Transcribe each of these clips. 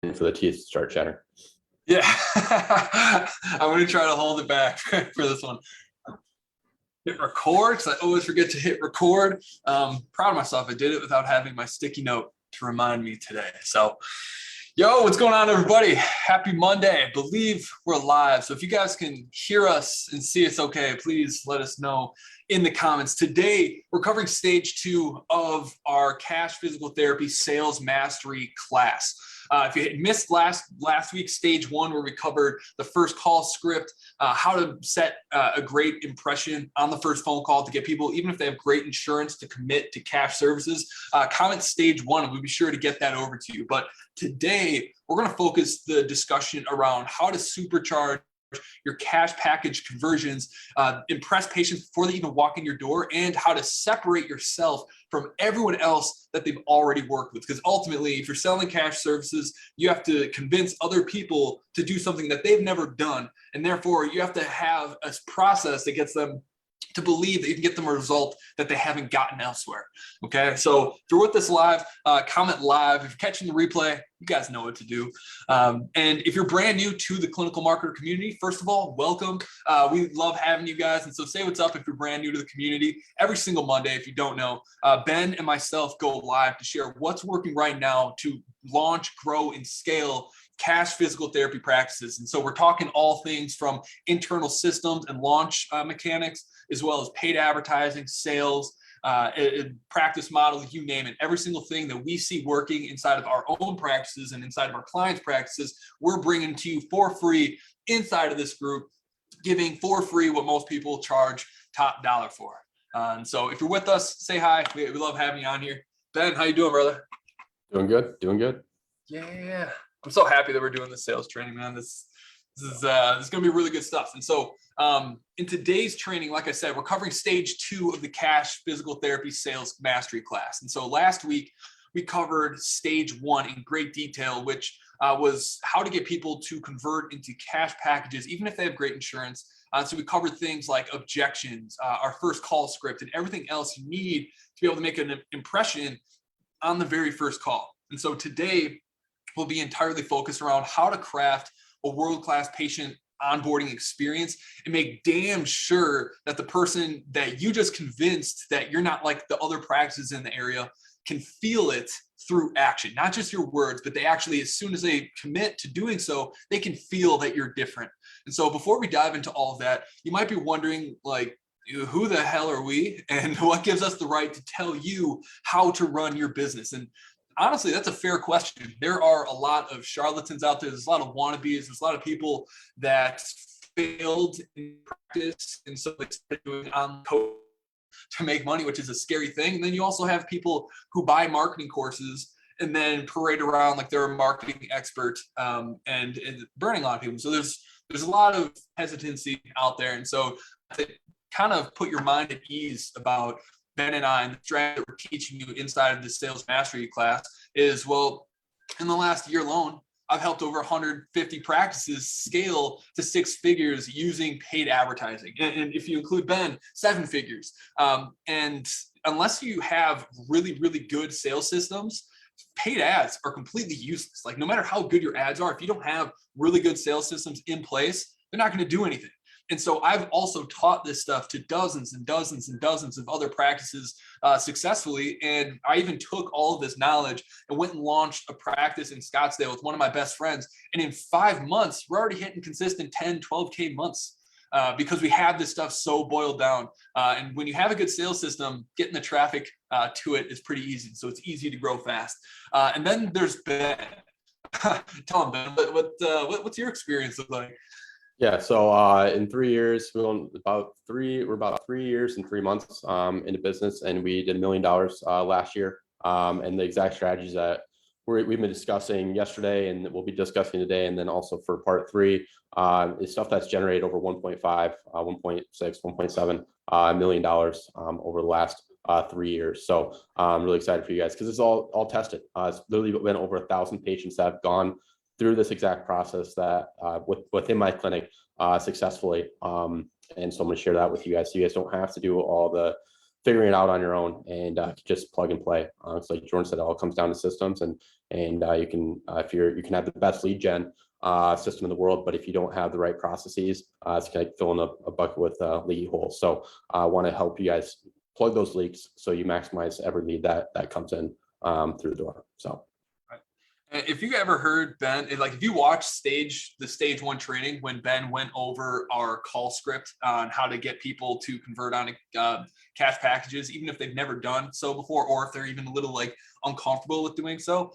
for the teeth to start chattering. Yeah, I'm going to try to hold it back for this one. Hit record, because I always forget to hit record. Proud of myself. I did it without having my sticky note to remind me today. So, yo, what's going on, everybody? Happy Monday. I believe we're live. So if you guys can hear us and see us okay, please let us know in the comments. Today, we're covering stage 2 of our cash physical therapy sales mastery class. If you missed last week's stage 1, where we covered the first call script, how to set a great impression on the first phone call to get people, even if they have great insurance, to commit to cash services, comment stage 1 and we'll be sure to get that over to you. But today, we're going to focus the discussion around how to supercharge your cash package conversions, impress patients before they even walk in your door, and how to separate yourself from everyone else that they've already worked with. Because ultimately, if you're selling cash services, you have to convince other people to do something that they've never done. And therefore, you have to have a process that gets them to believe that you can get them a result that they haven't gotten elsewhere. Okay, so if you're with us live, comment live. If you're catching the replay, you guys know what to do. And if you're brand new to the clinical marketer community, first of all, welcome. We love having you guys. And so say what's up if you're brand new to the community. Every single Monday, if you don't know, Ben and myself go live to share what's working right now to launch, grow, and scale cash physical therapy practices. And so we're talking all things from internal systems and launch mechanics, as well as paid advertising, sales, practice models, you name it. Every single thing that we see working inside of our own practices and inside of our clients' practices, we're bringing to you for free inside of this group, giving for free what most people charge top dollar for. And so if you're with us, say hi. We love having you on here. Ben, how you doing, brother? Doing good, doing good. Yeah, I'm so happy that we're doing this sales training, man. This is going to be really good stuff. And so in today's training, like I said, we're covering stage 2 of the cash physical therapy sales mastery class. And so last week we covered stage 1 in great detail, which was how to get people to convert into cash packages, even if they have great insurance. So we covered things like objections, our first call script, and everything else you need to be able to make an impression on the very first call. And so today we'll be entirely focused around how to craft a world-class patient onboarding experience and make damn sure that the person that you just convinced that you're not like the other practices in the area can feel it through action, not just your words, but they actually, as soon as they commit to doing so, they can feel that you're different. And so before we dive into all of that, you might be wondering, like, who the hell are we and what gives us the right to tell you how to run your business? And honestly, that's a fair question. There are a lot of charlatans out there. There's a lot of wannabes. There's a lot of people that failed in practice, and so they started doing on code to make money, which is a scary thing. And then you also have people who buy marketing courses and then parade around like they're a marketing expert, and burning a lot of people. So there's a lot of hesitancy out there. And so to kind of put your mind at ease about Ben and I, and the strategy that we're teaching you inside of the sales mastery class is, well, in the last year alone, I've helped over 150 practices scale to 6 figures using paid advertising. And if you include Ben, 7 figures. And unless you have really, really good sales systems, paid ads are completely useless. Like, no matter how good your ads are, if you don't have really good sales systems in place, they're not going to do anything. And so I've also taught this stuff to dozens and dozens and dozens of other practices successfully. And I even took all of this knowledge and went and launched a practice in Scottsdale with one of my best friends. And in 5 months, we're already hitting consistent 10, 12K months because we have this stuff so boiled down. And when you have a good sales system, getting the traffic to it is pretty easy. So it's easy to grow fast. And then there's Ben. Tell him, Ben, what's your experience look like? Yeah, so in 3 years, we're about 3 years and 3 months into business, and we did $1 million last year. And the exact strategies that we've been discussing yesterday and we'll be discussing today, and then also for part 3 is stuff that's generated over 1.5, 1.6, 1.7 million dollars over the last 3 years. So I'm really excited for you guys because it's all tested. It's literally been over 1,000 patients that have gone through this exact process that within my clinic successfully. And so I'm going to share that with you guys, so you guys don't have to do all the figuring it out on your own and just plug and play. It's like Jordan said, it all comes down to systems, and you can if you can have the best lead gen system in the world, but if you don't have the right processes, it's like filling a bucket with leaky holes. So I want to help you guys plug those leaks so you maximize every lead that comes in through the door. So. If you ever heard Ben, like if you watch the stage one training when Ben went over our call script on how to get people to convert on cash packages, even if they've never done so before, or if they're even a little like uncomfortable with doing so,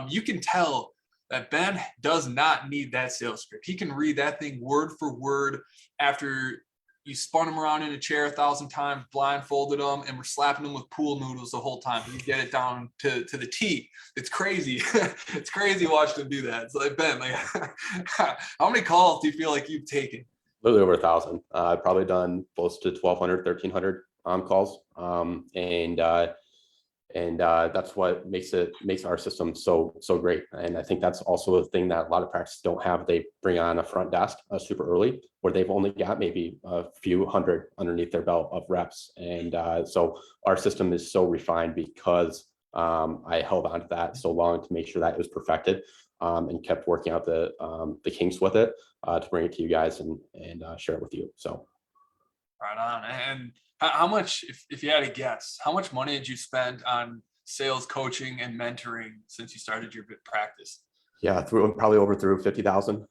you can tell that Ben does not need that sales script. He can read that thing word for word after you spun him around in a chair 1,000 times, blindfolded him, and we're slapping him with pool noodles the whole time. You get it down to the T. It's crazy. It's crazy watching him do that. It's like, Ben, like, how many calls do you feel like you've taken? Literally over 1,000. I've probably done close to 1,200, 1,300 calls. And that's what makes our system so great. And I think that's also a thing that a lot of practices don't have. They bring on a front desk super early, where they've only got maybe a few hundred underneath their belt of reps. And so our system is so refined because I held on to that so long to make sure that it was perfected, and kept working out the kinks with it to bring it to you guys and share it with you. So. Right on. And how much, if you had to guess, how much money did you spend on sales coaching and mentoring since you started your practice? Yeah, through $50,000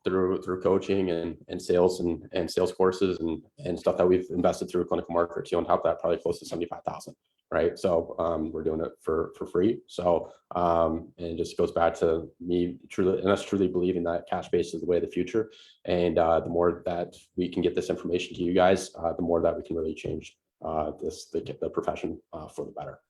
through coaching and sales and sales courses and stuff that we've invested through clinical marketers. On top of that, probably close to 75,000. Right. So we're doing it for free. So and it just goes back to me truly believing that cash based is the way of the future. And the more that we can get this information to you guys, the more that we can really change the profession for the better.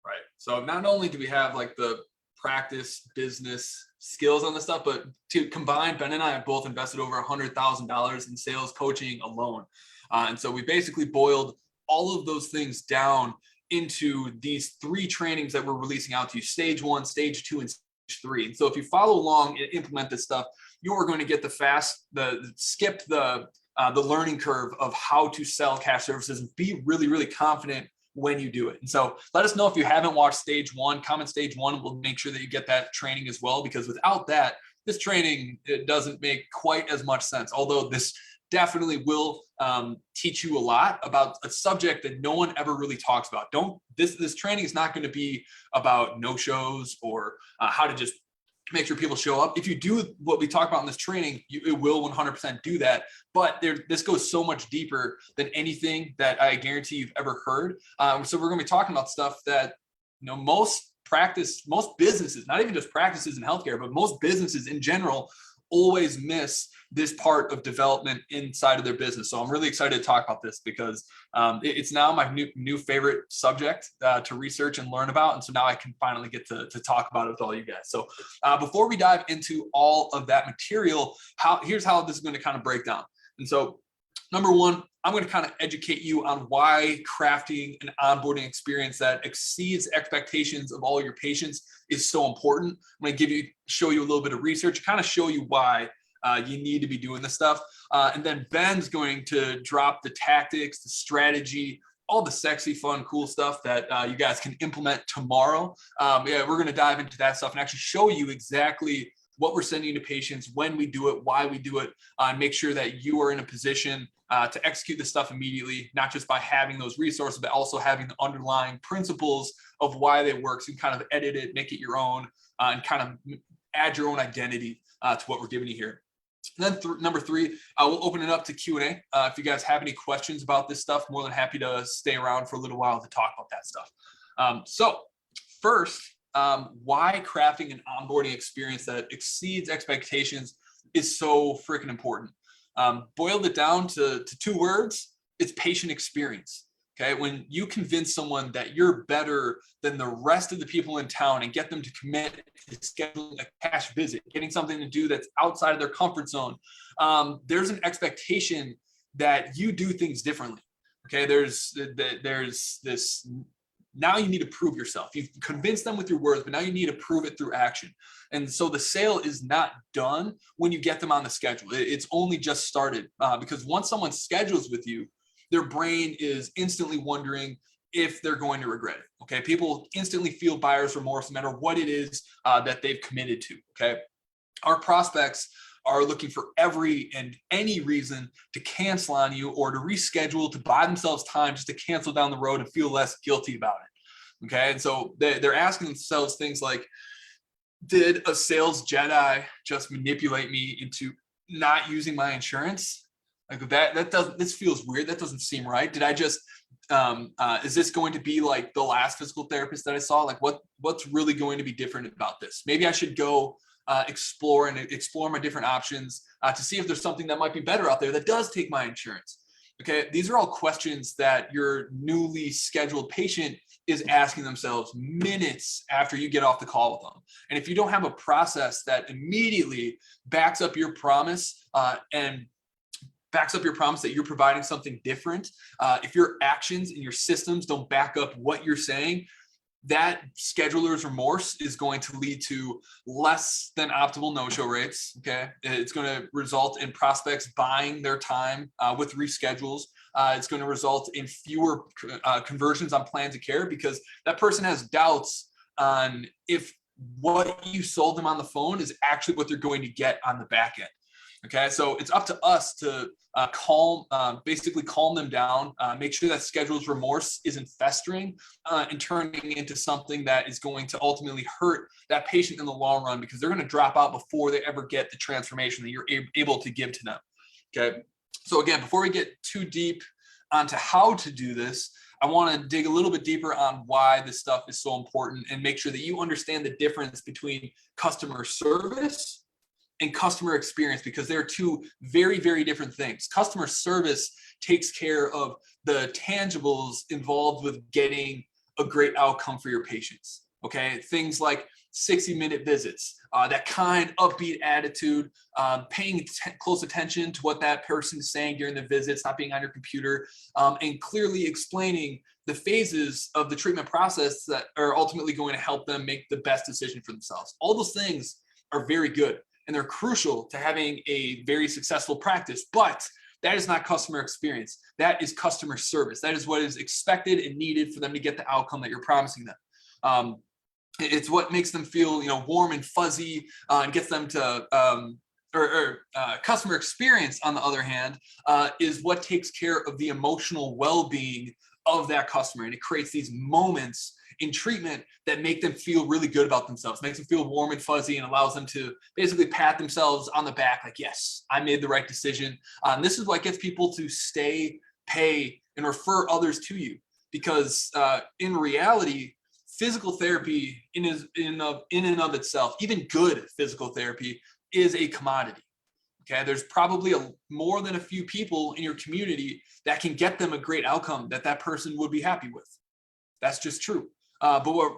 Right. So not only do we have like the practice business skills on this stuff, but to combine, Ben and I have both invested over $100,000 in sales coaching alone. And so we basically boiled all of those things down into these 3 trainings that we're releasing out to you: stage 1, stage 2, and stage 3. And so if you follow along and implement this stuff, you are going to get skip the learning curve of how to sell cash services and be really, really confident when you do it. And so let us know if you haven't watched stage 1, comment stage 1, and we'll make sure that you get that training as well, because without that, this training, it doesn't make quite as much sense. Although this definitely will teach you a lot about a subject that no one ever really talks about. This training is not going to be about no-shows or how to just make sure people show up. If you do what we talk about in this training, it will 100% do that. But this goes so much deeper than anything that I guarantee you've ever heard. So we're going to be talking about stuff that most businesses, not even just practices in healthcare, but most businesses in general, always miss this part of development inside of their business. So I'm really excited to talk about this because it's now my new favorite subject to research and learn about. And so now I can finally get to talk about it with all you guys. So before we dive into all of that material, here's how this is going to kind of break down. And so number 1, I'm going to kind of educate you on why crafting an onboarding experience that exceeds expectations of all your patients is so important. I'm going to show you a little bit of research, kind of show you why you need to be doing this stuff. And then Ben's going to drop the tactics, the strategy, all the sexy, fun, cool stuff that you guys can implement tomorrow. We're going to dive into that stuff and actually show you exactly what we're sending to patients, when we do it, why we do it, and make sure that you are in a position to execute this stuff immediately, not just by having those resources, but also having the underlying principles of why they work. So you can kind of edit it, make it your own, and kind of add your own identity to what we're giving you here. And then number 3, we'll open it up to Q&A. If you guys have any questions about this stuff, more than happy to stay around for a little while to talk about that stuff. So first, why crafting an onboarding experience that exceeds expectations is so freaking important. Boiled it down to 2 words, it's patient experience. Okay, when you convince someone that you're better than the rest of the people in town and get them to commit to scheduling a cash visit, getting something to do that's outside of their comfort zone, there's an expectation that you do things differently. Okay, there's this. Now you need to prove yourself. You've convinced them with your words, but now you need to prove it through action. And so the sale is not done when you get them on the schedule. It's only just started because once someone schedules with you, their brain is instantly wondering if they're going to regret it. Okay. People instantly feel buyer's remorse no matter what it is that they've committed to. Okay. Our prospects are looking for every and any reason to cancel on you or to reschedule, to buy themselves time just to cancel down the road and feel less guilty about it. Okay. And so they're asking themselves things like, did a sales Jedi just manipulate me into not using my insurance? Like that doesn't, this feels weird. That doesn't seem right. Did I just, is this going to be like the last physical therapist that I saw? Like what's really going to be different about this? Maybe I should go explore my different options to see if there's something that might be better out there that does take my insurance. Okay. These are all questions that your newly scheduled patient is asking themselves minutes after you get off the call with them. And if you don't have a process that immediately backs up your promise and backs up your promise that you're providing something different, if your actions and your systems don't back up what you're saying, that scheduler's remorse is going to lead to less than optimal no-show rates. Okay. It's going to result in prospects buying their time with reschedules. It's going to result in fewer conversions on plans of care because that person has doubts on if what you sold them on the phone is actually what they're going to get on the back end. Okay, so it's up to us to basically calm them down, make sure that schedule's remorse isn't festering and turning into something that is going to ultimately hurt that patient in the long run because they're going to drop out before they ever get the transformation that you're able to give to them. Okay, so again, before we get too deep onto how to do this, I want to dig a little bit deeper on why this stuff is so important and make sure that you understand the difference between customer service and customer experience, because they're two very, very different things. Customer service takes care of the tangibles involved with getting a great outcome for your patients. Okay, things like 60-minute visits, that kind upbeat attitude, paying close attention to what that person is saying during the visits, not being on your computer, and clearly explaining the phases of the treatment process that are ultimately going to help them make the best decision for themselves. All those things are very good. And they're crucial to having a very successful practice, but that is not customer experience. That is customer service. That is what is expected and needed for them to get the outcome that you're promising them. It's what makes them feel, warm and fuzzy and gets them to, customer experience, on the other hand, is what takes care of the emotional well-being of that customer. And it creates these moments in treatment that make them feel really good about themselves, makes them feel warm and fuzzy, and allows them to basically pat themselves on the back like, yes, I made the right decision. This is what gets people to stay, pay, and refer others to you. Because in reality, physical therapy in and of itself, even good physical therapy, is a commodity. Okay, there's probably more than a few people in your community that can get them a great outcome that person would be happy with. That's just true. But what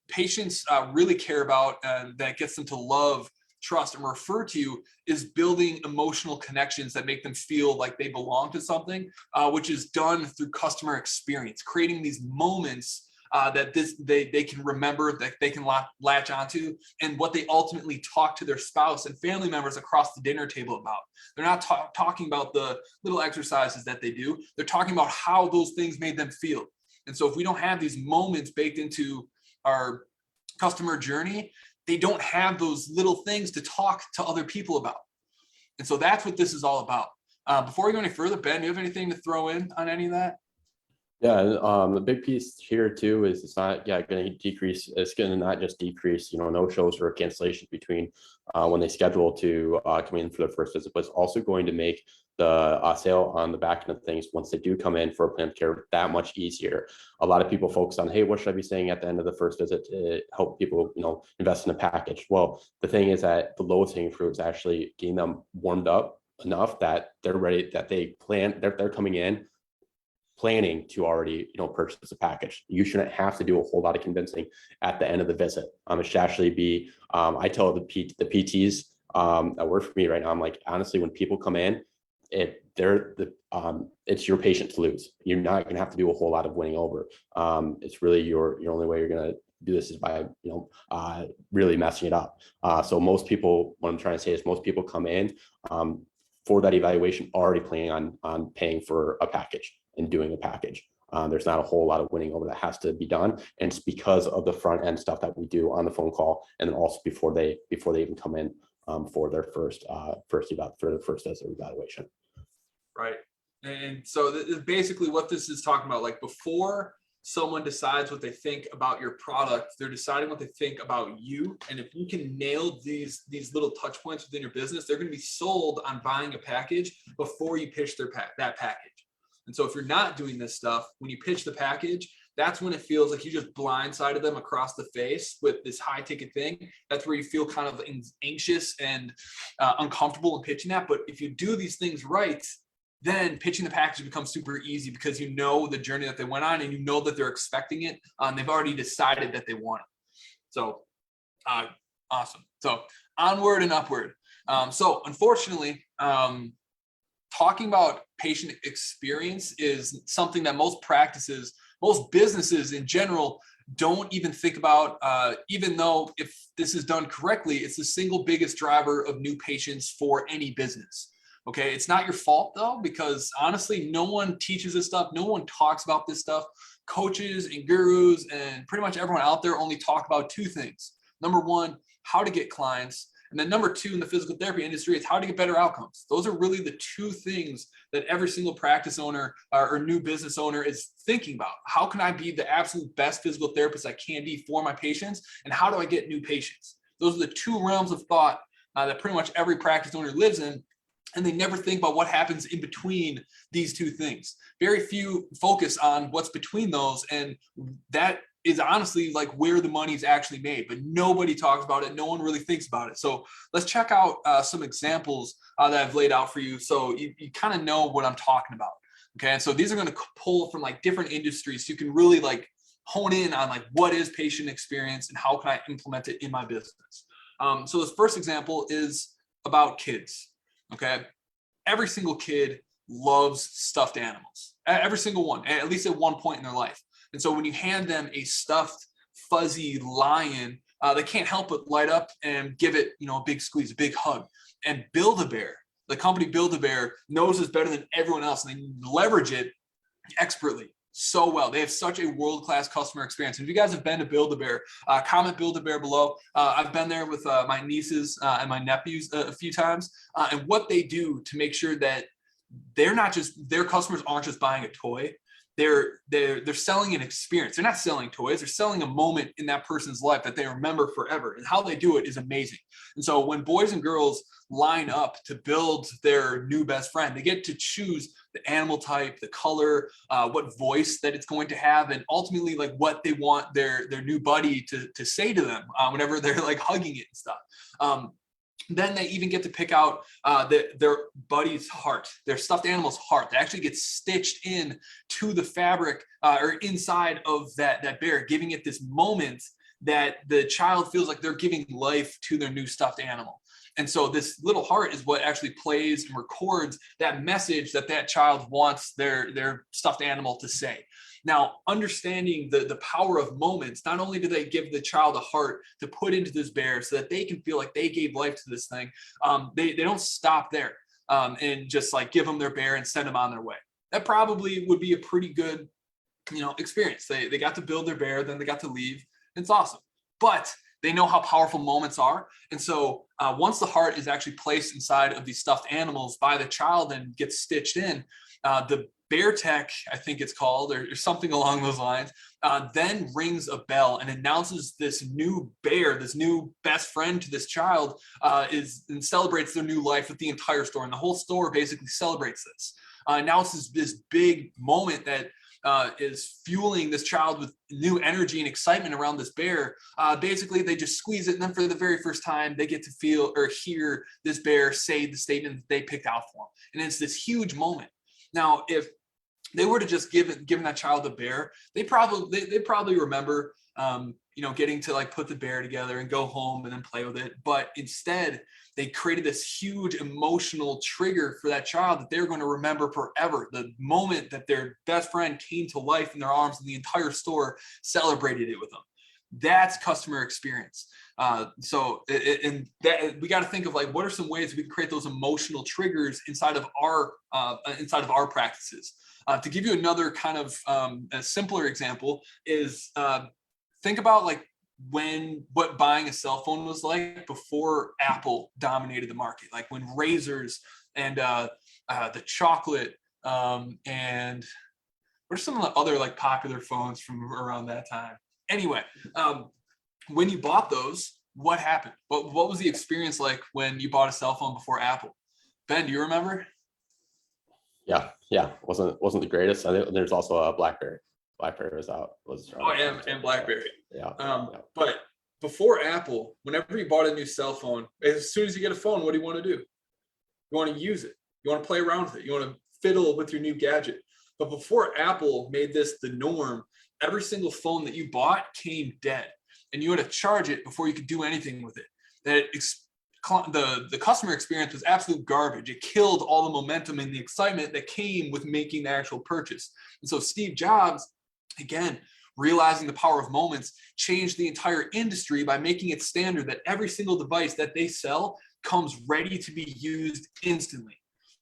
patients really care about and that gets them to love, trust, and refer to you is building emotional connections that make them feel like they belong to something, which is done through customer experience, creating these moments that they can remember, that they can latch onto, and what they ultimately talk to their spouse and family members across the dinner table about. They're not talking about the little exercises that they do. They're talking about how those things made them feel. And so if we don't have these moments baked into our customer journey, they don't have those little things to talk to other people about. And so that's what this is all about. Before we go any further, Ben, do you have anything to throw in on any of that? Yeah, the big piece here too is it's not going to decrease. It's going to not just decrease, no shows or cancellations between when they schedule to come in for the first visit, but it's also going to make the sale on the back end of things once they do come in for a plan of care that much easier. A lot of people focus on, hey, what should I be saying at the end of the first visit to help people, invest in a package? Well, the thing is that the lowest hanging fruit is actually getting them warmed up enough that they're ready, that they plan, they're coming in planning to already purchase a package. You shouldn't have to do a whole lot of convincing at the end of the visit. It should actually be, I tell the PTs that work for me right now, I'm like, honestly, when people come in, it's your patient to lose. You're not going to have to do a whole lot of winning over. It's really your only way you're going to do this is by really messing it up. So most people, what I'm trying to say is most people come in for that evaluation already planning on paying for a package. and doing a package. There's not a whole lot of winning over that has to be done, and it's because of the front end stuff that we do on the phone call, and then also before they even come in for their first visit or evaluation. Right. And so basically what this is talking about, like before someone decides what they think about your product, they're deciding what they think about you. And if you can nail these little touch points within your business, they're going to be sold on buying a package before you pitch that package. And so if you're not doing this stuff, when you pitch the package, that's when it feels like you just blindsided them across the face with this high ticket thing. That's where you feel kind of anxious and uncomfortable in pitching that. But if you do these things right, then pitching the package becomes super easy because you know the journey that they went on and you know that they're expecting it. They've already decided that they want it. So awesome. So onward and upward. So unfortunately, talking about patient experience is something that most practices, most businesses in general don't even think about, even though if this is done correctly, it's the single biggest driver of new patients for any business. Okay, it's not your fault though, because honestly, no one teaches this stuff. No one talks about this stuff. Coaches and gurus and pretty much everyone out there only talk about two things. Number one, how to get clients. And then number two in the physical therapy industry is how to get better outcomes. Those are really the two things that every single practice owner or new business owner is thinking about. How can I be the absolute best physical therapist I can be for my patients? And how do I get new patients? Those are the two realms of thought that pretty much every practice owner lives in. And they never think about what happens in between these two things. Very few focus on what's between those. And that is honestly like where the money's actually made, but nobody talks about it. No one really thinks about it. So let's check out some examples that I've laid out for you. So you kind of know what I'm talking about. Okay. And so these are going to pull from like different industries. So you can really like hone in on like, what is patient experience and how can I implement it in my business? So this first example is about kids. Okay. Every single kid loves stuffed animals, every single one, at least at one point in their life. And so when you hand them a stuffed, fuzzy lion, they can't help but light up and give it, a big squeeze, a big hug. And Build-A-Bear, the company Build-A-Bear knows this better than everyone else, and they leverage it expertly so well. They have such a world-class customer experience. And if you guys have been to Build-A-Bear, comment Build-A-Bear below. I've been there with my nieces and my nephews a few times, and what they do to make sure that their customers aren't just buying a toy. They're selling an experience. They're not selling toys. They're selling a moment in that person's life that they remember forever. And how they do it is amazing. And so when boys and girls line up to build their new best friend, they get to choose the animal type, the color, what voice that it's going to have, and ultimately like what they want their new buddy to say to them whenever they're like hugging it and stuff. Then they even get to pick out their buddy's heart, their stuffed animal's heart. That actually gets stitched in to the fabric or inside of that bear, giving it this moment that the child feels like they're giving life to their new stuffed animal. And so this little heart is what actually plays and records that message that child wants their stuffed animal to say. Now, understanding the power of moments, not only do they give the child a heart to put into this bear so that they can feel like they gave life to this thing, they don't stop there and just like give them their bear and send them on their way. That probably would be a pretty good, experience. They got to build their bear, then they got to leave. It's awesome. But they know how powerful moments are. And so once the heart is actually placed inside of these stuffed animals by the child and gets stitched in, the Bear Tech, I think it's called, or something along those lines, then rings a bell and announces this new bear, this new best friend to this child, and celebrates their new life with the entire store. And the whole store basically celebrates this. Now it's this big moment that is fueling this child with new energy and excitement around this bear. Basically, they just squeeze it, and then for the very first time, they get to feel or hear this bear say the statement that they picked out for them. And it's this huge moment. Now, if they were to just given that child a bear, they probably remember, getting to like put the bear together and go home and then play with it. But instead, they created this huge emotional trigger for that child that they're going to remember forever. The moment that their best friend came to life in their arms and the entire store celebrated it with them. That's customer experience. And that we got to think of like, what are some ways we can create those emotional triggers inside of our practices. To give you another kind of a simpler example is think about like what buying a cell phone was like before Apple dominated the market, like when razors and the chocolate and what are some of the other like popular phones from around that time? Anyway, when you bought those, what happened? What was the experience like when you bought a cell phone before Apple? Ben, do you remember? Yeah, wasn't the greatest. I think there's also a BlackBerry. BlackBerry was out. Oh, and BlackBerry. Yeah. But before Apple, whenever you bought a new cell phone, as soon as you get a phone, what do you want to do? You want to use it. You want to play around with it. You want to fiddle with your new gadget. But before Apple made this the norm, every single phone that you bought came dead, and you had to charge it before you could do anything with it. The customer experience was absolute garbage. It killed all the momentum and the excitement that came with making the actual purchase. And so Steve Jobs, again, realizing the power of moments, changed the entire industry by making it standard that every single device that they sell comes ready to be used instantly.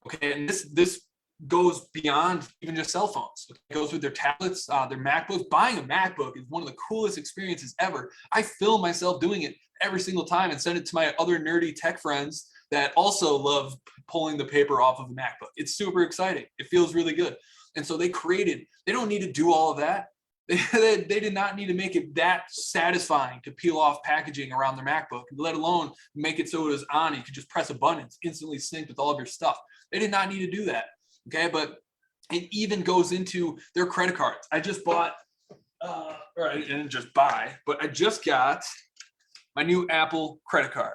Okay, and this goes beyond even just cell phones. It goes with their tablets, their MacBooks. Buying a MacBook is one of the coolest experiences ever. I film myself doing it every single time and send it to my other nerdy tech friends that also love pulling the paper off of the MacBook. It's super exciting. It feels really good. And so they don't need to do all of that. They did not need to make it that satisfying to peel off packaging around their MacBook, let alone make it so it was on. You could just press a button, it's instantly synced with all of your stuff. They did not need to do that. Okay, but it even goes into their credit cards. I just bought, or I didn't just buy, but I just got my new Apple credit card,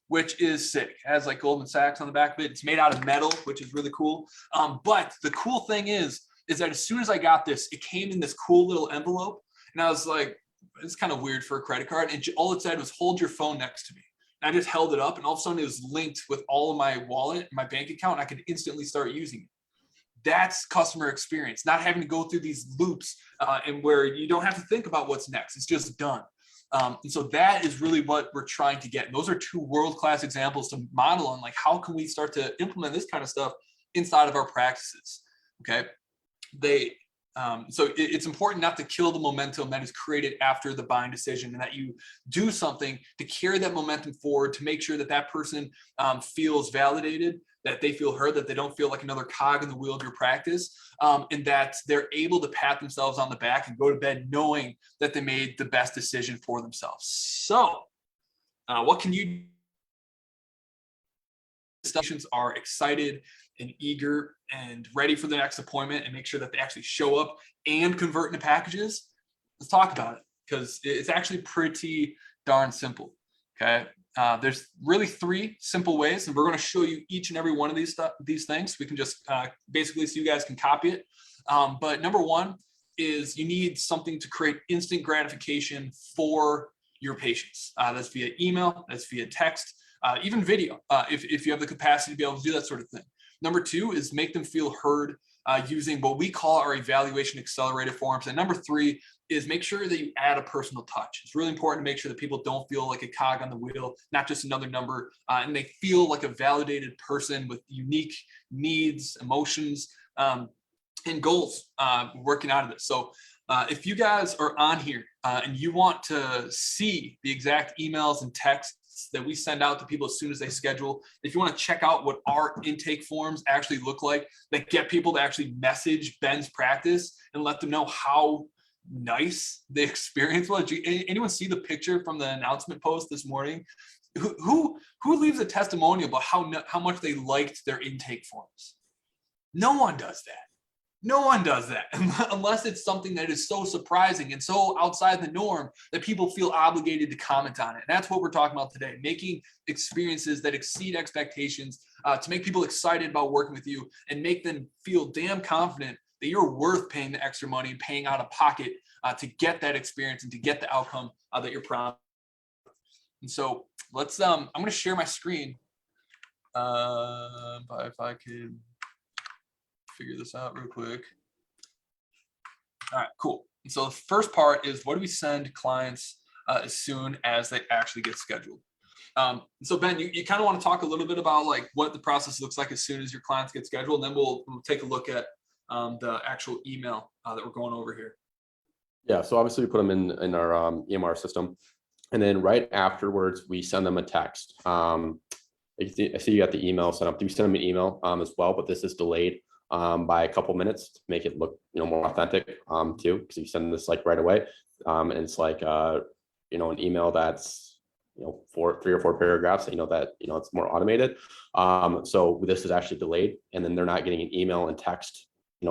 which is sick. It has like Goldman Sachs on the back of it. It's made out of metal, which is really cool. But the cool thing is that as soon as I got this, it came in this cool little envelope. And I was like, it's kind of weird for a credit card. And all it said was, hold your phone next to me. And I just held it up, and all of a sudden it was linked with all of my wallet, my bank account, and I could instantly start using it. That's customer experience, not having to go through these loops and where you don't have to think about what's next. It's just done. And so that is really what we're trying to get. And those are two world-class examples to model on, like, how can we start to implement this kind of stuff inside of our practices? Okay. So it's important not to kill the momentum that is created after the buying decision, and that you do something to carry that momentum forward, to make sure that that person feels validated, that they feel heard, that they don't feel like another cog in the wheel of your practice, and that they're able to pat themselves on the back and go to bed knowing that they made the best decision for themselves. So what can you do? Patients are excited and eager and ready for the next appointment, and make sure that they actually show up and convert into packages. Let's talk about it, because it's actually pretty darn simple. Okay. There's really 3 simple ways, and we're going to show you each and every one of these things. We can just basically, so you guys can copy it. But number 1 is you need something to create instant gratification for your patients. That's via email, that's via text, even video, if you have the capacity to be able to do that sort of thing. Number 2 is make them feel heard using what we call our evaluation accelerated forms. And number 3 is make sure that you add a personal touch. It's really important to make sure that people don't feel like a cog on the wheel, not just another number, and they feel like a validated person with unique needs, emotions, and goals working out of this. So if you guys are on here and you want to see the exact emails and texts that we send out to people as soon as they schedule, if you want to check out what our intake forms actually look like, that get people to actually message Ben's practice and let them know how nice the experience was. Anyone see the picture from the announcement post this morning? Who leaves a testimonial about how much they liked their intake forms? No one does that. No one does that unless it's something that is so surprising and so outside the norm that people feel obligated to comment on it. And that's what we're talking about today, making experiences that exceed expectations to make people excited about working with you and make them feel damn confident that you're worth paying the extra money, paying out of pocket to get that experience and to get the outcome that you're promised. And so let's, I'm going to share my screen. But if I could figure this out real quick. All right, cool. And so the first part is, what do we send clients as soon as they actually get scheduled. So Ben, you kind of want to talk a little bit about like what the process looks like as soon as your clients get scheduled, and then we'll take a look at the actual email that we're going over here. Yeah, so obviously we put them in our EMR system, and then right afterwards we send them a text. I see you got the email set up. Do we send them an email as well? But this is delayed by a couple minutes to make it look more authentic too, because you send this like right away, and it's like an email that's 3 or 4 paragraphs. That it's more automated. So this is actually delayed, and then they're not getting an email and text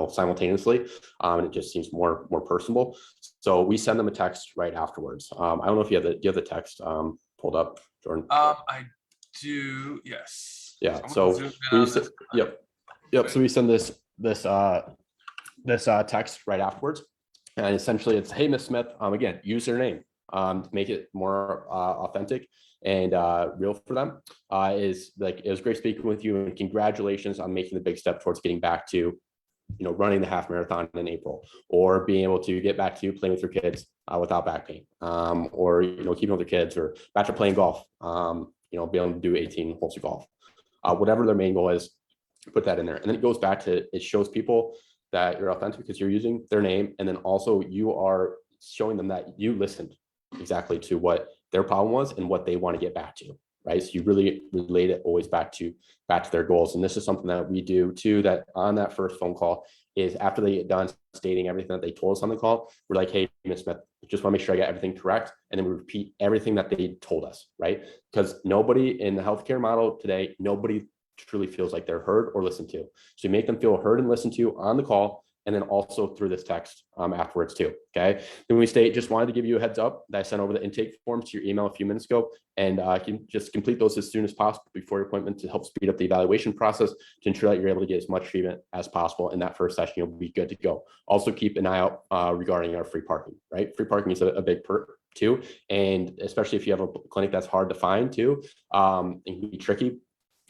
simultaneously, and it just seems more personable. So we send them a text right afterwards. I don't know if do you have the text pulled up, Jordan? I do, yes. Yeah. So yep. So we send this text right afterwards, and essentially it's, hey, Miss Smith, again, use their name to make it more authentic and real for them. Is like, it was great speaking with you, and congratulations on making the big step towards getting back to running the half marathon in April, or being able to get back to playing with your kids without back pain, or keeping with your kids, or back to playing golf, be able to do 18 holes of golf, whatever their main goal is, put that in there. And then it goes back to, it shows people that you're authentic because you're using their name, and then also you are showing them that you listened exactly to what their problem was and what they want to get back to. Right. So you really relate it always back to their goals. And this is something that we do too, that on that first phone call is after they get done stating everything that they told us on the call, we're like, hey, Ms. Smith, just want to make sure I got everything correct. And then we repeat everything that they told us, right? Because nobody in the healthcare model today, nobody truly feels like they're heard or listened to. So you make them feel heard and listened to on the call, and then also through this text afterwards too, okay? Then we state, just wanted to give you a heads up that I sent over the intake forms to your email a few minutes ago, and can just complete those as soon as possible before your appointment to help speed up the evaluation process to ensure that you're able to get as much treatment as possible in that first session. You'll be good to go. Also keep an eye out regarding our free parking, right? Free parking is a big perk too, and especially if you have a clinic that's hard to find too, and can be tricky.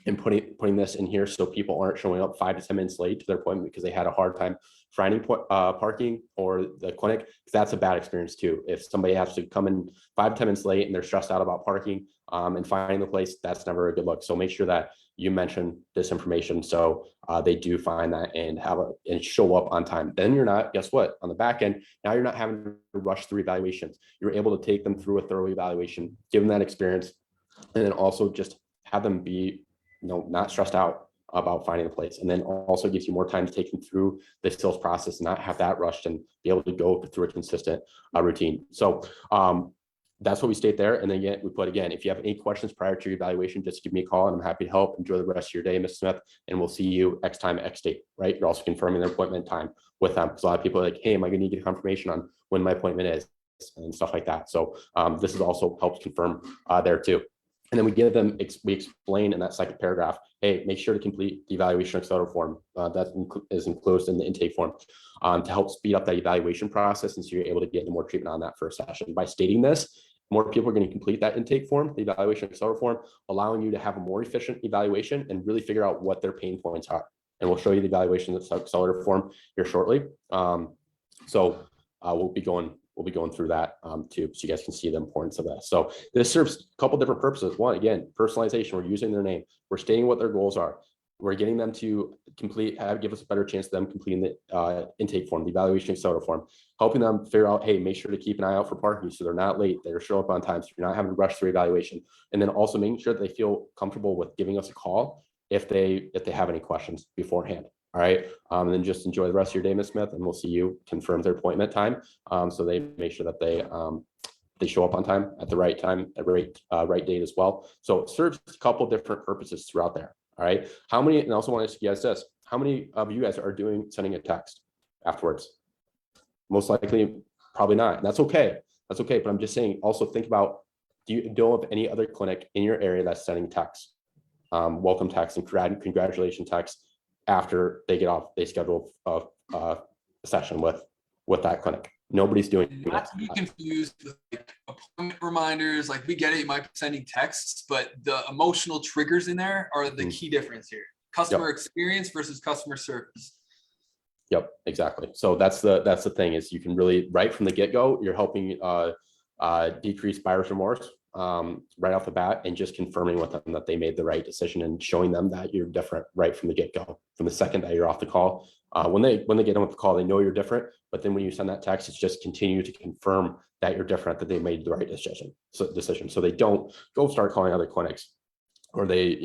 And putting this in here so people aren't showing up 5 to 10 minutes late to their appointment because they had a hard time finding parking or the clinic, because that's a bad experience too. If somebody has to come in 5 to 10 minutes late and they're stressed out about parking and finding the place, that's never a good look. So make sure that you mention this information so they do find that and and show up on time. Then you're not, guess what, on the back end, now you're not having to rush through evaluations. You're able to take them through a thorough evaluation, give them that experience, and then also just have them be not stressed out about finding a place. And then also gives you more time to take them through the sales process and not have that rushed, and be able to go through a consistent routine. So that's what we state there. And then again, we put, again, if you have any questions prior to your evaluation, just give me a call and I'm happy to help. Enjoy the rest of your day, Ms. Smith, and we'll see you X time, X date, right? You're also confirming their appointment time with them. Because a lot of people are like, hey, am I going to get a confirmation on when my appointment is and stuff like that. So this is also helps confirm there too. And then we give them, we explain in that second paragraph, hey, make sure to complete the evaluation accelerator form that is enclosed in the intake form to help speed up that evaluation process. And so you're able to get into more treatment on that first session. By stating this, more people are going to complete that intake form, the evaluation accelerator form, allowing you to have a more efficient evaluation and really figure out what their pain points are. And we'll show you the evaluation accelerator form here shortly. So we'll be going through that too, so you guys can see the importance of that. So this serves a couple different purposes. One, again, personalization. We're using their name. We're stating what their goals are. We're getting them to give us a better chance of them completing the intake form, the evaluation accelerator form, helping them figure out, hey, make sure to keep an eye out for parking so they're not late, they're showing up on time, so you're not having to rush through evaluation. And then also making sure that they feel comfortable with giving us a call if they have any questions beforehand. All right. And then just enjoy the rest of your day, Ms. Smith, and we'll see you confirm their appointment time. So they make sure that they show up on time at the right time, at right date as well. So it serves a couple different purposes throughout there. All right. How many, and I also want to ask you guys this, how many of you guys are sending a text afterwards? Most likely, probably not. And that's okay. That's okay. But I'm just saying, also think about, do you know of any other clinic in your area that's sending texts, welcome text and congratulations text after they get off, they schedule a session with that clinic? Nobody's doing Not to be confused with like appointment reminders. Like, we get it, you might be sending texts, but the emotional triggers in there are the key difference here. Customer experience versus customer service. Yep, exactly. So that's the thing, is you can really, right from the get-go, you're helping decrease buyer's remorse right off the bat, and just confirming with them that they made the right decision and showing them that you're different right from the get-go, from the second that you're off the call. When they get on with the call, they know you're different, but then when you send that text, it's just continue to confirm that you're different, that they made the right decision. So they don't go start calling other clinics, or they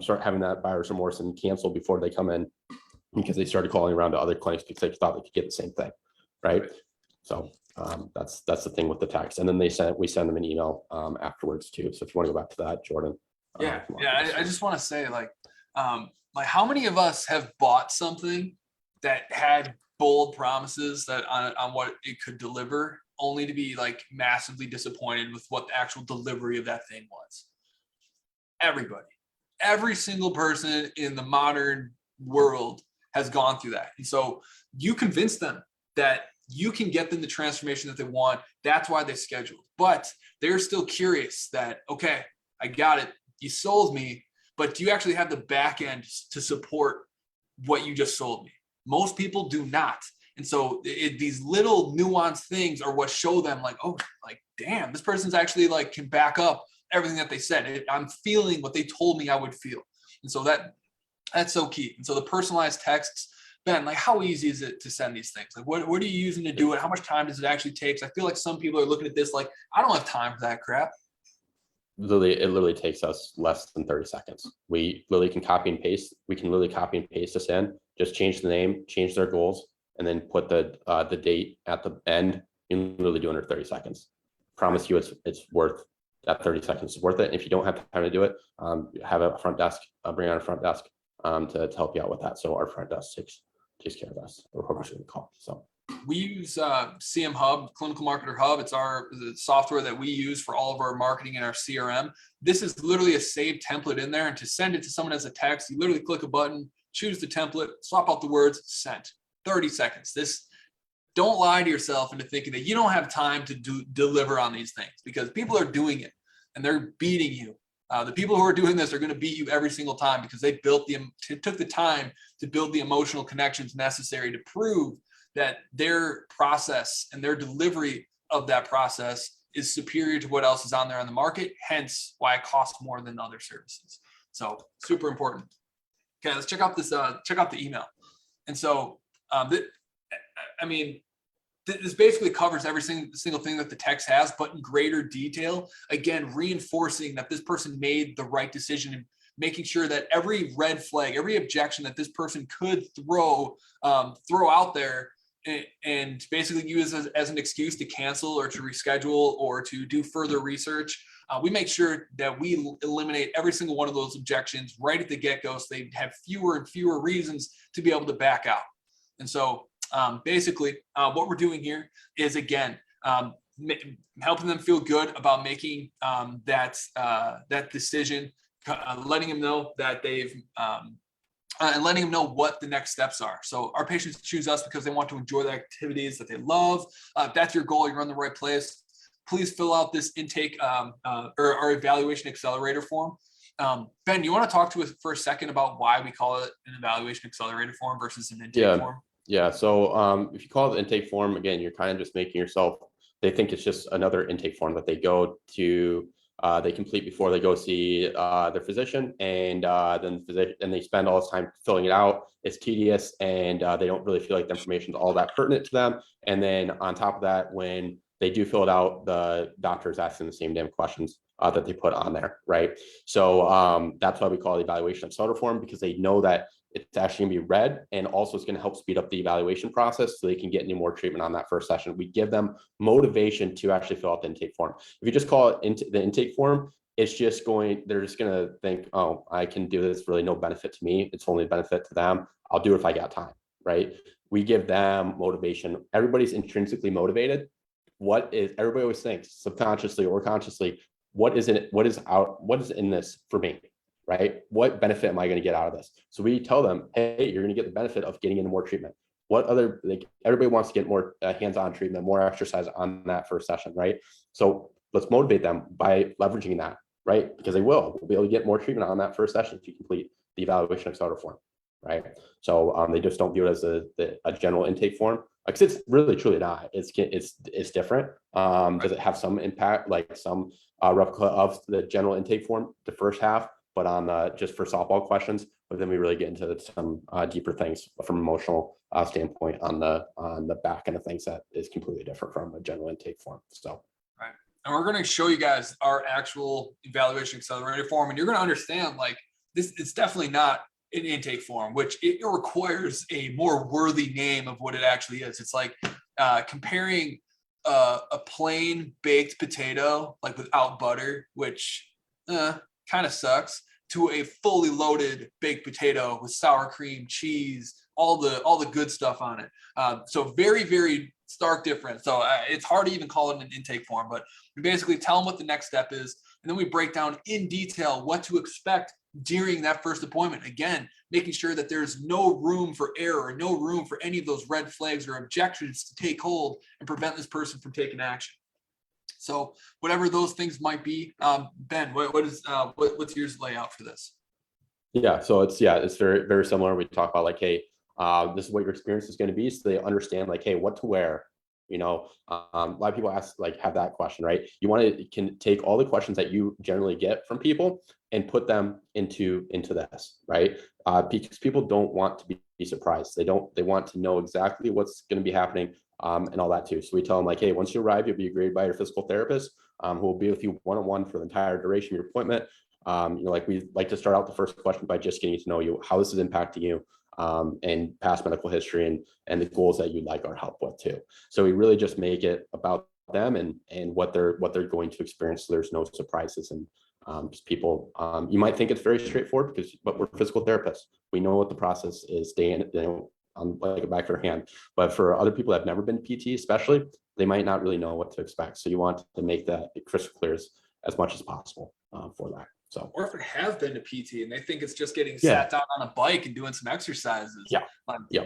start having that buyer's remorse and cancel before they come in because they started calling around to other clinics because they thought they could get the same thing, right? So that's the thing with the text. And then we send them an email afterwards too. So if you want to go back to that, Jordan. Yeah. I just want to say, like how many of us have bought something that had bold promises that on what it could deliver, only to be like massively disappointed with what the actual delivery of that thing was? Everybody, every single person in the modern world has gone through that. And so you convince them that you can get them the transformation that they want. That's why they scheduled. But they're still curious that, okay, I got it. You sold me, but do you actually have the back end to support what you just sold me? Most people do not. And so these little nuanced things are what show them like, oh, like, damn, this person's actually like can back up everything that they said. I'm feeling what they told me I would feel. And so that's so key. And so the personalized texts, Ben, like how easy is it to send these things? Like what are you using to do it? How much time does it actually take? I feel like some people are looking at this like, I don't have time for that crap. It literally takes us less than 30 seconds. We literally can copy and paste. We can literally copy and paste this in, just change the name, change their goals, and then put the date at the end. You can literally do under 30 seconds. Promise you it's worth that 30 seconds is worth it. And if you don't have time to do it, have a front desk, bring on a front desk to help you out with that. So our front desk takes care of us, or whoever's going to call. So we use CM Hub, Clinical Marketer Hub. It's the software that we use for all of our marketing and our CRM. This is literally a saved template in there. And to send it to someone as a text, you literally click a button, choose the template, swap out the words, sent. 30 seconds. Don't lie to yourself into thinking that you don't have time to deliver on these things, because people are doing it and they're beating you. The people who are doing this are going to beat you every single time because they took the time to build the emotional connections necessary to prove that their process and their delivery of that process is superior to what else is on there on the market, hence why it costs more than other services. So super important. Okay, let's check out the email. And so this basically covers every single thing that the text has, but in greater detail, again, reinforcing that this person made the right decision and making sure that every red flag, every objection that this person could throw out there and basically use as an excuse to cancel or to reschedule or to do further research. We make sure that we eliminate every single one of those objections right at the get-go, so they have fewer and fewer reasons to be able to back out. And so basically what we're doing here is, again, helping them feel good about making that decision, letting them know that they've and letting them know what the next steps are. So our patients choose us because they want to enjoy the activities that they love. If that's your goal, you're in the right place. Please fill out this intake or our evaluation accelerator form. Ben, you want to talk to us for a second about why we call it an evaluation accelerator form versus an intake form? Yeah. So if you call it the intake form, again, you're kind of just making yourself, they think it's just another intake form that they go to, they complete before they go see their physician, and then they spend all this time filling it out. It's tedious, and they don't really feel like the information is all that pertinent to them. And then on top of that, when they do fill it out, the doctor is asking the same damn questions that they put on there, right? So that's why we call it the evaluation accelerator form, because they know that it's actually going to be read, and also it's going to help speed up the evaluation process so they can get any more treatment on that first session. We give them motivation to actually fill out the intake form. If you just call it the intake form, it's just they're just going to think, oh, I can do this, really no benefit to me. It's only a benefit to them. I'll do it if I got time, right? We give them motivation. Everybody's intrinsically motivated. Everybody always thinks subconsciously or consciously, what is in this for me? Right? What benefit am I going to get out of this? So we tell them, hey, you're going to get the benefit of getting into more treatment. Everybody wants to get more hands-on treatment, more exercise on that first session, right? So let's motivate them by leveraging that, right? Because we'll be able to get more treatment on that first session if you complete the evaluation accelerator form, right? So they just don't view it as a general intake form. Because it's really truly not. It's different. Does it have some impact, like some replica of the general intake form, the first half, but on just for softball questions? But then we really get into some deeper things from emotional standpoint on the back end of things that is completely different from a general intake form. So. Right. And we're going to show you guys our actual evaluation accelerator form, and you're going to understand like this. It's definitely not an intake form, which it requires a more worthy name of what it actually is. It's like comparing a plain baked potato, like without butter, which kind of sucks, to a fully loaded baked potato with sour cream, cheese, all the good stuff on it. So very, very stark difference. So it's hard to even call it an intake form, but we basically tell them what the next step is, and then we break down in detail what to expect during that first appointment. Again, making sure that there's no room for error, no room for any of those red flags or objections to take hold and prevent this person from taking action. So whatever those things might be, Ben, what's your layout for this? Yeah, so it's very, very similar. We talk about like, hey, this is what your experience is going to be, so they understand like, hey, what to wear. A lot of people have that question, right? You can take all the questions that you generally get from people and put them into this, right? Because people don't want to be surprised. They want to know exactly what's going to be happening, and all that too. So we tell them like, hey, once you arrive, you'll be graded by your physical therapist, who will be with you one-on-one for the entire duration of your appointment. Like we like to start out the first question by just getting to know you, how this is impacting you, and past medical history and the goals that you'd like our help with too. So we really just make it about them and what they're going to experience. So there's no surprises. And just people, you might think it's very straightforward but we're physical therapists. We know what the process is day in, on like a back of their hand. But for other people that have never been PT, especially, they might not really know what to expect. So you want to make that crystal clear as much as possible for that. So, or if they have been to PT and they think it's just getting sat down on a bike and doing some exercises. Yeah.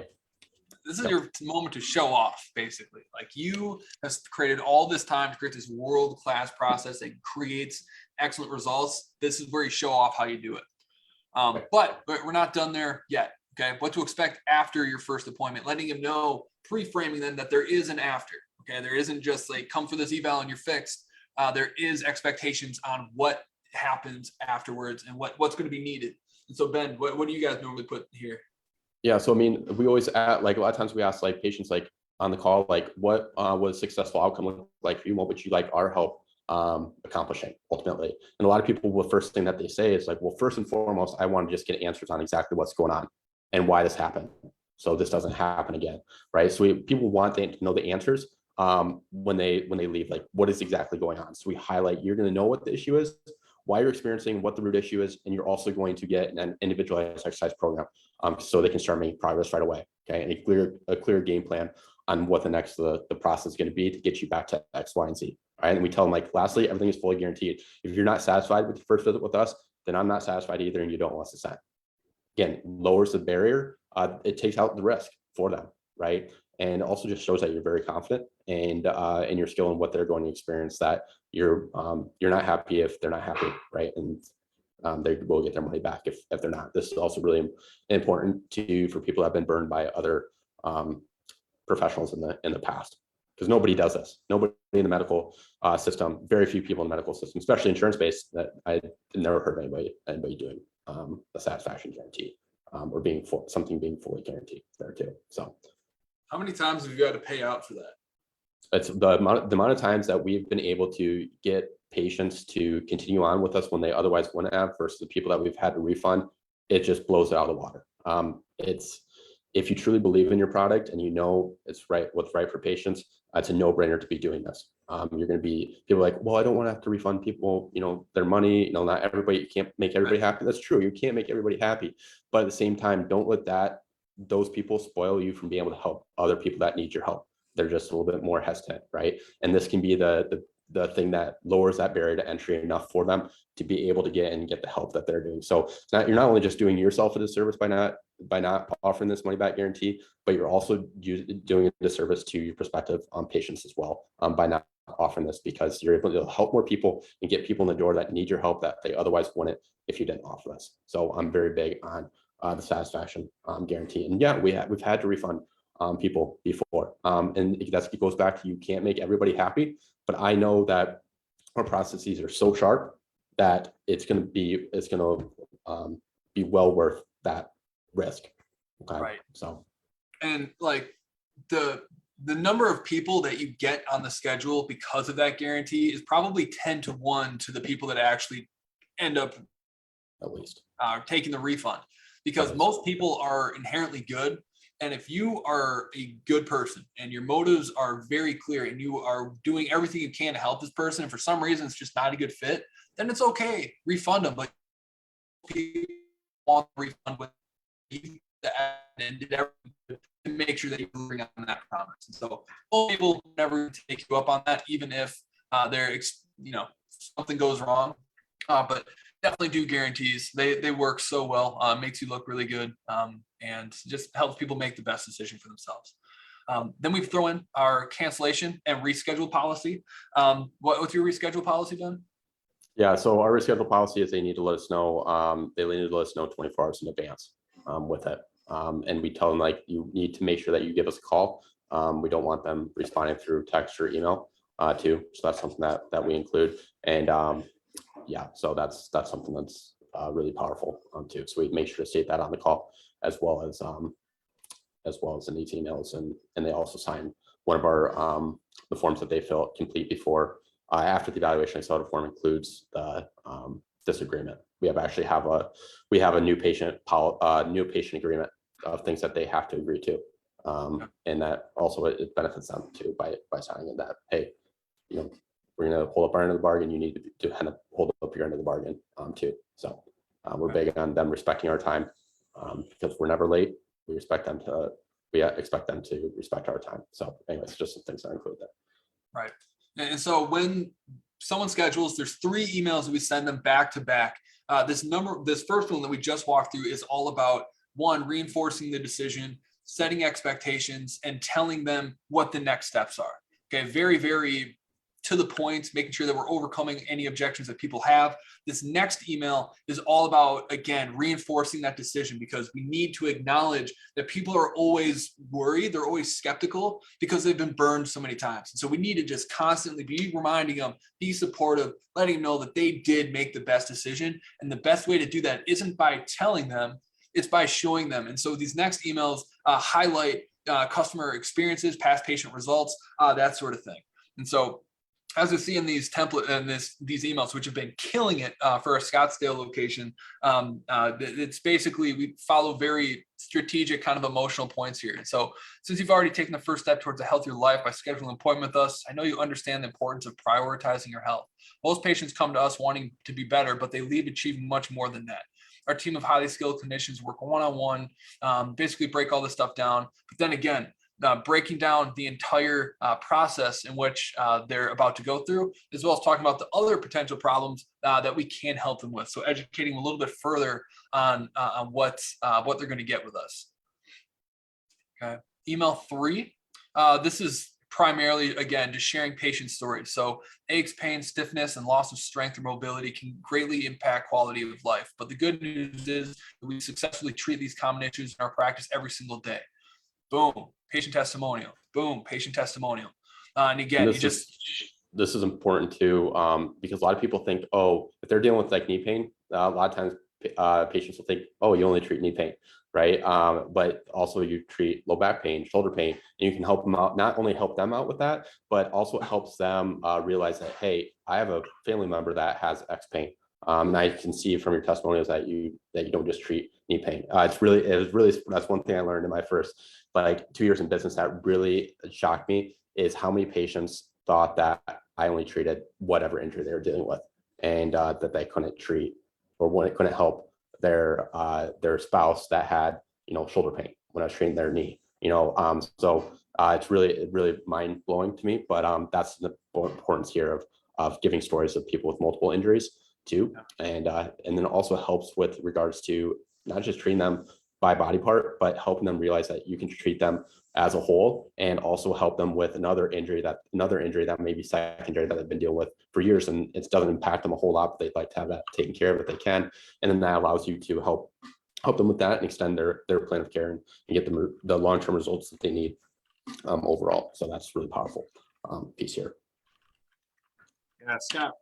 This is your moment to show off, basically. Like you have created all this time to create this world-class process that creates excellent results. This is where you show off how you do it. But we're not done there yet. Okay. What to expect after your first appointment, letting them know, pre-framing them that there is an after. Okay. There isn't just like come for this eval and you're fixed. There is expectations on what happens afterwards and what's going to be needed. And so Ben, what do you guys normally put here? Yeah, so I mean, we always like a lot of times we ask like patients like on the call, like what was successful outcome look like for you? What would you like our help accomplishing ultimately? And a lot of people, the first thing that they say is like, well, first and foremost, I want to just get answers on exactly what's going on and why this happened, so this doesn't happen again, right? So people want to know the answers when they leave, like what is exactly going on. So we highlight, you're going to know what the issue is, why you're experiencing, what the root issue is, and you're also going to get an individualized exercise program so they can start making progress right away. Okay, and a clear game plan on what the process is going to be to get you back to X, Y, and Z. All right, and we tell them like, lastly, everything is fully guaranteed. If you're not satisfied with the first visit with us, then I'm not satisfied either, and you don't want us to send. Again, lowers the barrier. It takes out the risk for them, right? And also just shows that you're very confident and in your skill and what they're going to experience, that you're not happy if they're not happy, right? And they will get their money back if they're not. This is also really important for people that have been burned by other professionals in the past, because nobody does this. Nobody in the medical system, very few people in the medical system, especially insurance-based, that I never heard anybody doing a satisfaction guarantee or something being fully guaranteed there too. So. How many times have you got to pay out for that? It's the amount of times that we've been able to get patients to continue on with us when they otherwise wouldn't have, versus the people that we've had to refund. It just blows it out of the water. If you truly believe in your product and you know it's right, what's right for patients, it's a no-brainer to be doing this. You're going to be people like, well, I don't want to have to refund people, their money. Not everybody, you can't make everybody happy. That's true. You can't make everybody happy, but at the same time, don't let those people spoil you from being able to help other people that need your help. They're just a little bit more hesitant, right? And this can be the thing that lowers that barrier to entry enough for them to be able to get the help that they're doing. So you're not only just doing yourself a disservice by not offering this money back guarantee, but you're also doing a disservice to your prospective patients as well by not offering this, because you're able to help more people and get people in the door that need your help that they otherwise wouldn't if you didn't offer this. So I'm very big on the satisfaction guarantee. And yeah, we've had to refund people before. And that goes back to, you can't make everybody happy, but I know that our processes are so sharp that it's going to be well worth that risk. Okay. Right. So, and like the number of people that you get on the schedule because of that guarantee is probably 10-1 to the people that actually end up at least taking the refund, because most people are inherently good. And if you are a good person and your motives are very clear and you are doing everything you can to help this person, and for some reason it's just not a good fit, then it's okay, refund them. But people want to refund with and did everything to make sure that you bring on that promise. And so most people never take you up on that, even if they're, something goes wrong. But definitely do guarantees. They work so well, makes you look really good, and just helps people make the best decision for themselves. Then we throw in our cancellation and reschedule policy. What's your reschedule policy, Ben? Yeah, so our reschedule policy is they need to let us know. They need to let us know 24 hours in advance with it. And we tell them, like, you need to make sure that you give us a call. We don't want them responding through text or email too. So that's something that we include. And yeah, so that's something that's really powerful too. So we make sure to state that on the call, as well as in these emails, and they also sign one of our the forms that they complete before after the evaluation. So the form includes the disagreement. We have a new patient agreement of things that they have to agree to, and that also it benefits them too by signing in that, hey, we're going to hold up our end of the bargain. You need to kind of hold up your end of the bargain too. So we're big on them respecting our time because we're never late. We expect them to respect our time. So anyways, just some things that include that. Right. And so when someone schedules, there's 3 emails that we send them back to back. This first one that we just walked through is all about, one, reinforcing the decision, setting expectations, and telling them what the next steps are. Okay. Very, very to the point, making sure that we're overcoming any objections that people have. This next email is all about, again, reinforcing that decision, because we need to acknowledge that people are always worried. They're always skeptical because they've been burned so many times. And so we need to just constantly be reminding them, be supportive, letting them know that they did make the best decision. And the best way to do that isn't by telling them, it's by showing them. And so these next emails highlight customer experiences, past patient results, that sort of thing. And so, as we see in these these emails, which have been killing it for our Scottsdale location, it's basically, we follow very strategic kind of emotional points here. And so since you've already taken the first step towards a healthier life by scheduling an appointment with us, I know you understand the importance of prioritizing your health. Most patients come to us wanting to be better, but they leave achieving much more than that. Our team of highly skilled clinicians work one-on-one, basically break all this stuff down. But then again, breaking down the entire process in which they're about to go through, as well as talking about the other potential problems that we can help them with. So educating a little bit further on what they're going to get with us. Okay. Email 3. This is primarily, again, just sharing patient stories. So aches, pain, stiffness, and loss of strength or mobility can greatly impact quality of life. But the good news is that we successfully treat these common issues in our practice every single day. Boom, patient testimonial. Boom, patient testimonial. And again, this is important too, because a lot of people think, oh, if they're dealing with like knee pain, a lot of times patients will think, oh, you only treat knee pain, right? But also you treat low back pain, shoulder pain, and you can help them out. Not only help them out with that, but also it helps them realize that, hey, I have a family member that has X pain. And I can see from your testimonials that you don't just treat knee pain. That's one thing I learned in my first 2 years in business that really shocked me, is how many patients thought that I only treated whatever injury they were dealing with, and that they couldn't treat, or when it couldn't help their spouse that had shoulder pain when I was treating their knee. So it's really mind blowing to me. But that's the importance here of giving stories of people with multiple injuries too, and then also helps with regards to not just treating them by body part, but helping them realize that you can treat them as a whole, and also help them with another injury that may be secondary that they've been dealing with for years, and it doesn't impact them a whole lot, but they'd like to have that taken care of if they can. And then that allows you to help help them with that and extend their plan of care and get them the long-term results that they need overall. So that's really powerful piece here. Yeah, Scott,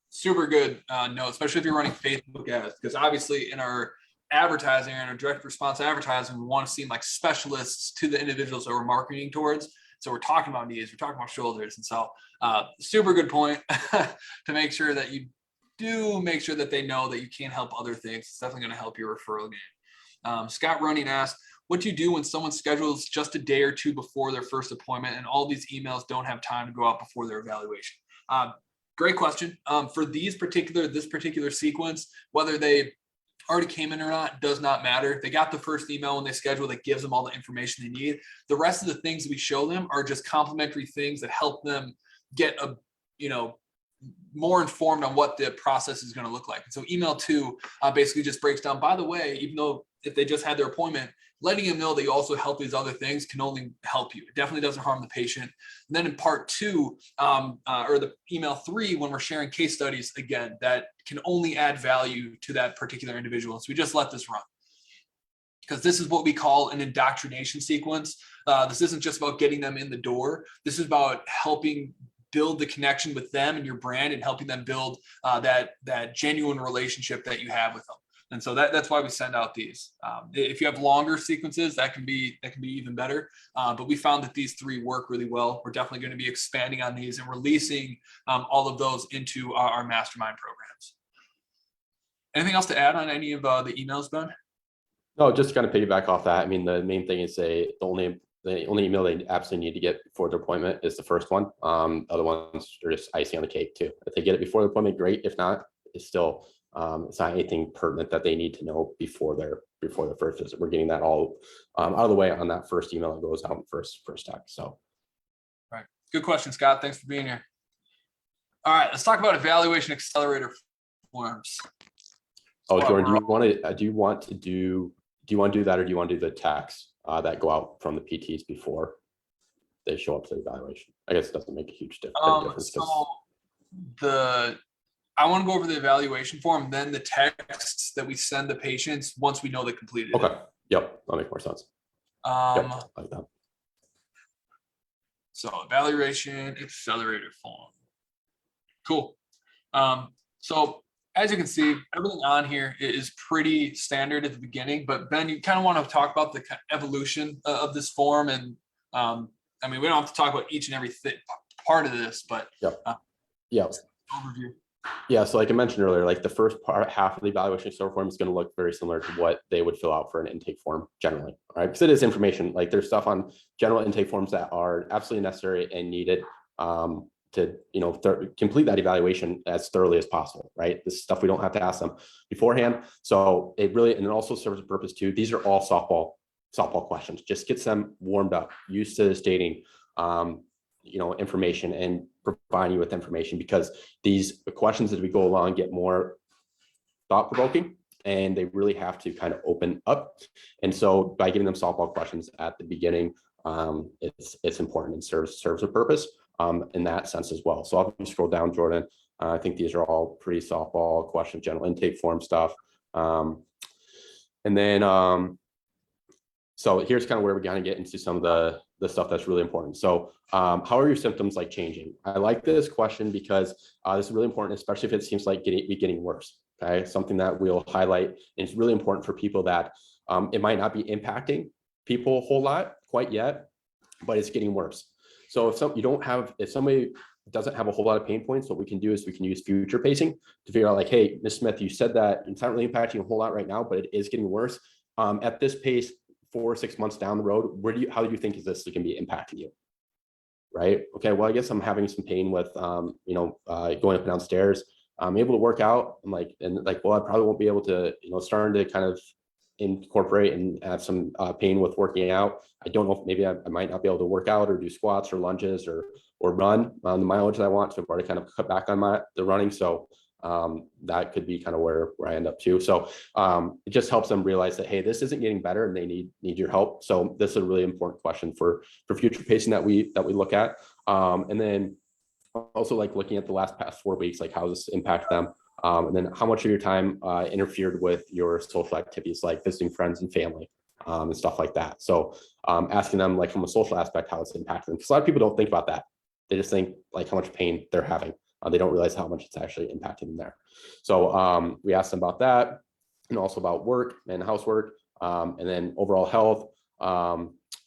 super good note, especially if you're running Facebook ads, because obviously in our advertising and our direct response advertising, we want to seem like specialists to the individuals that we're marketing towards. So we're talking about knees, we're talking about shoulders. And so super good point to make sure that you do make sure that they know that you can help other things. It's definitely going to help your referral game. Scott Running asked, what do you do when someone schedules just a day or two before their first appointment and all these emails don't have time to go out before their evaluation? Great question. For this particular sequence, whether they already came in or not does not matter. They got the first email when they schedule that gives them all the information they need. The rest of the things that we show them are just complimentary things that help them get more informed on what the process is going to look like. And so email 2 basically just breaks down, by the way, even though if they just had their appointment, letting them know that you also help these other things can only help you. It definitely doesn't harm the patient. And then in part 2, or the email 3, when we're sharing case studies, again, that can only add value to that particular individual. So we just let this run, because this is what we call an indoctrination sequence. This isn't just about getting them in the door. This is about helping build the connection with them and your brand and helping them build that genuine relationship that you have with them. And so that's why we send out these. If you have longer sequences, that can be even better. But we found that these 3 work really well. We're definitely going to be expanding on these and releasing all of those into our mastermind programs. Anything else to add on any of the emails, Ben? No, just to kind of piggyback off that. I mean, the main thing is the only email they absolutely need to get before their appointment is the first one. Other ones are just icing on the cake too. If they get it before the appointment, great. If not, it's still it's not anything pertinent that they need to know before their first visit. We're getting that all out of the way on that first email that goes out first text. So, right, good question, Scott. Thanks for being here. All right, let's talk about evaluation accelerator forms. Oh, Jordan, do you want to do that, or do you want to do the tax that go out from the PTs before they show up to the evaluation? I guess it doesn't make a huge difference. I want to go over the evaluation form, then the texts that we send the patients once we know they completed it. Okay. Yep, that makes more sense. Yep, like that. So evaluation accelerator form. Cool. So as you can see, everything on here is pretty standard at the beginning, but Ben, you kind of want to talk about the evolution of this form. And I mean, we don't have to talk about each and every part of this, but overview. Yeah, so like I mentioned earlier, like the first half of the evaluation accelerator form is going to look very similar to what they would fill out for an intake form generally, right? Because it is information. Like there's stuff on general intake forms that are absolutely necessary and needed to complete that evaluation as thoroughly as possible, right? This is stuff we don't have to ask them beforehand. So it really, and it also serves a purpose too. These are all softball questions. Just gets them warmed up, used to stating information and providing you with information, because these questions as we go along get more thought-provoking and they really have to kind of open up. And so by giving them softball questions at the beginning, it's important and serves a purpose in that sense as well. So I'll scroll down, Jordan. I think these are all pretty softball questions, general intake form stuff. And then, so here's kind of where we're going to get into some of the stuff that's really important. So how are your symptoms like changing? I like this question because this is really important, especially if it seems like getting worse. Okay, something that we'll highlight, and it's really important for people that it might not be impacting people a whole lot quite yet, but it's getting worse. So if somebody doesn't have a whole lot of pain points, what we can do is we can use future pacing to figure out like, hey, Ms. Smith, you said that it's not really impacting a whole lot right now, but it is getting worse. At this pace, 4 or 6 months down the road, how do you think is this going to be impacting you? Right? Okay, well, I guess I'm having some pain with going up and down stairs. I'm able to work out. Well, I probably won't be able to, starting to kind of incorporate and have some pain with working out. I don't know if maybe I might not be able to work out or do squats or lunges or run on the mileage that I want. So I've already kind of cut back on the running. So that could be kind of where I end up too. So it just helps them realize that, hey, this isn't getting better and they need your help. So this is a really important question for future pacing that we look at. And then also like looking at the past 4 weeks, like how does this impact them? And then how much of your time interfered with your social activities, like visiting friends and family, and stuff like that. So asking them like from a social aspect, how it's impacting them. Because a lot of people don't think about that. They just think like how much pain they're having. They don't realize how much it's actually impacting them there. So we asked them about that, and also about work and housework, and then overall health.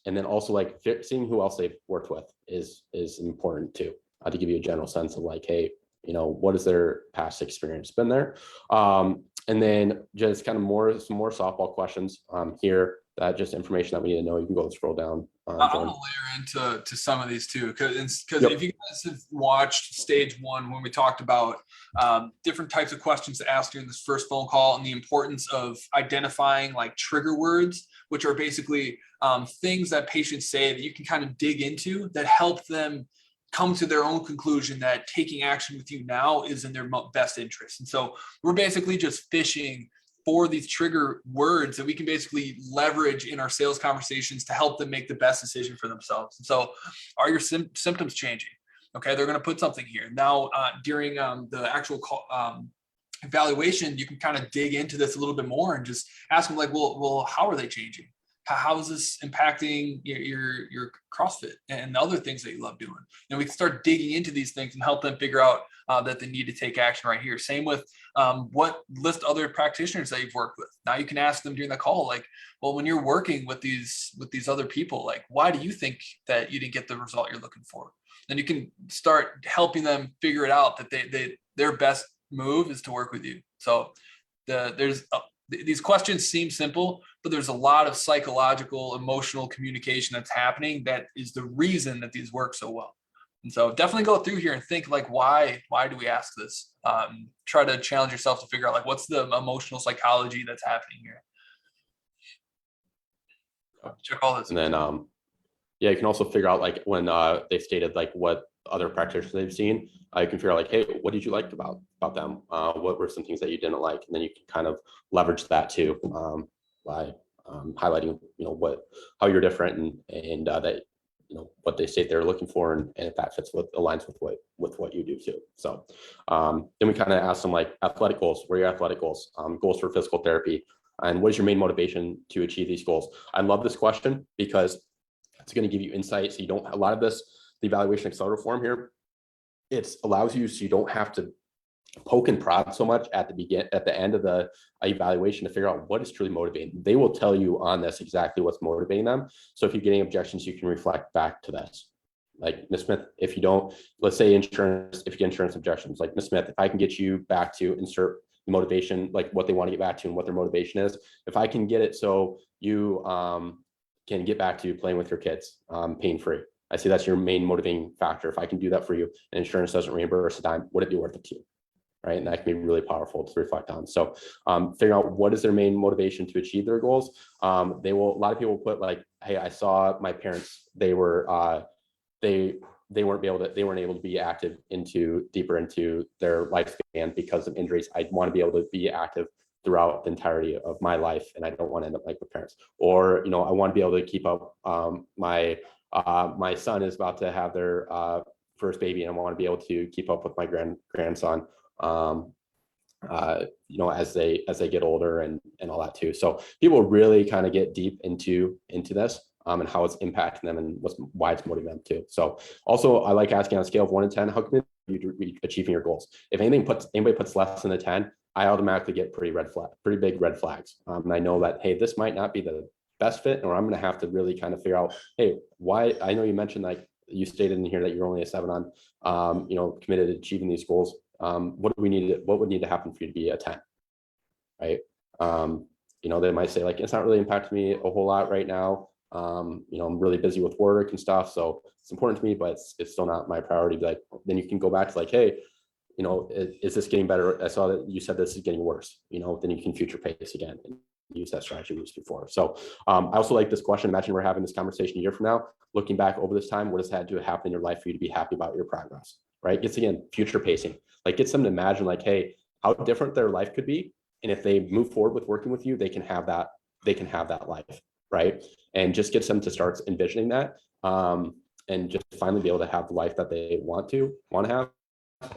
And then also like seeing who else they've worked with is important too, to give you a general sense of like, hey, you know, what is their past experience been there? And then just kind of some more softball questions here, that just information that we need to know. You can go and scroll down. I'm gonna layer into some of these too, because Yep. if you guys have watched stage one when we talked about different types of questions to ask during this first phone call and the importance of identifying like trigger words, which are basically things that patients say that you can kind of dig into that help them come to their own conclusion that taking action with you now is in their best interest. And so we're basically just fishing for these trigger words that we can basically leverage in our sales conversations to help them make the best decision for themselves. And so, are your symptoms changing? Okay, they're going to put something here. Now, during the actual evaluation, you can kind of dig into this a little bit more and just ask them like, well, how are they changing? How is this impacting your CrossFit and the other things that you love doing? And we can start digging into these things and help them figure out that they need to take action right here. Same with what list other practitioners that you've worked with. Now you can ask them during the call, like, well, when you're working with these other people, like, why do you think that you didn't get the result you're looking for? And you can start helping them figure it out that their best move is to work with you. So these questions seem simple, but there's a lot of psychological, emotional communication that's happening that is the reason that these work so well. And so definitely go through here and think like, why do we ask this? Try to challenge yourself to figure out like, what's the emotional psychology that's happening here? Check all this. And then, yeah, you can also figure out like when they stated like what other practitioners they've seen, you can figure out like, hey, what did you like about them? What were some things that you didn't like? And then you can kind of leverage that too, by highlighting, you know, how you're different and that, you know, what they state they're looking for, and if that aligns with what you do too. So then we kind of ask them like athletic goals. What are your athletic goals? Goals for physical therapy, and what is your main motivation to achieve these goals? I love this question because it's going to give you insight. So you don't, a lot of this, the evaluation accelerator form here, it allows you so you don't have to poke and prod so much at the end of the evaluation to figure out what is truly motivating. They will tell you on this exactly what's motivating them. So if you're getting objections, you can reflect back to this. Like, Ms. Smith, if you don't, let's say insurance, if you get insurance objections, like, Ms. Smith, if I can get you back to insert motivation, like what they want to get back to and what their motivation is, if I can get it so you can get back to playing with your kids pain-free. I see that's your main motivating factor. If I can do that for you and insurance doesn't reimburse a dime, would it be worth it to you? Right. And that can be really powerful to reflect on. So figuring out what is their main motivation to achieve their goals. A lot of people put like, hey, I saw my parents, they weren't able to be active deeper into their lifespan because of injuries. I want to be able to be active throughout the entirety of my life, and I don't want to end up like with parents. Or, you know, I want to be able to keep up. My son is about to have their first baby, and I want to be able to keep up with my grandson. You know, as they get older and all that too. So people really kind of get deep into this and how it's impacting them and why it's motivating them too. So also I like asking on a scale of 1 to 10, how committed are you to achieving your goals? If anybody puts less than a 10, I automatically get pretty big red flags. And I know that, hey, this might not be the best fit, or I'm going to have to really kind of figure out, hey, why? I know you mentioned, like you stated in here, that you're only a 7 on, you know, committed to achieving these goals. What would need to happen for you to be a 10, right? You know, they might say like, it's not really impacting me a whole lot right now. You know, I'm really busy with work and stuff, so it's important to me, but it's still not my priority. Like, then you can go back to like, hey, you know, is this getting better? I saw that you said this is getting worse, you know, then you can future pace again and use that strategy we used before. So I also like this question. Imagine we're having this conversation a year from now, looking back over this time, what has had to happen in your life for you to be happy about your progress, right? It's, again, future pacing. Like, get them to imagine like, hey, how different their life could be. And if they move forward with working with you, they can have that life, right? And just gets them to start envisioning that, and just finally be able to have the life that they want to have.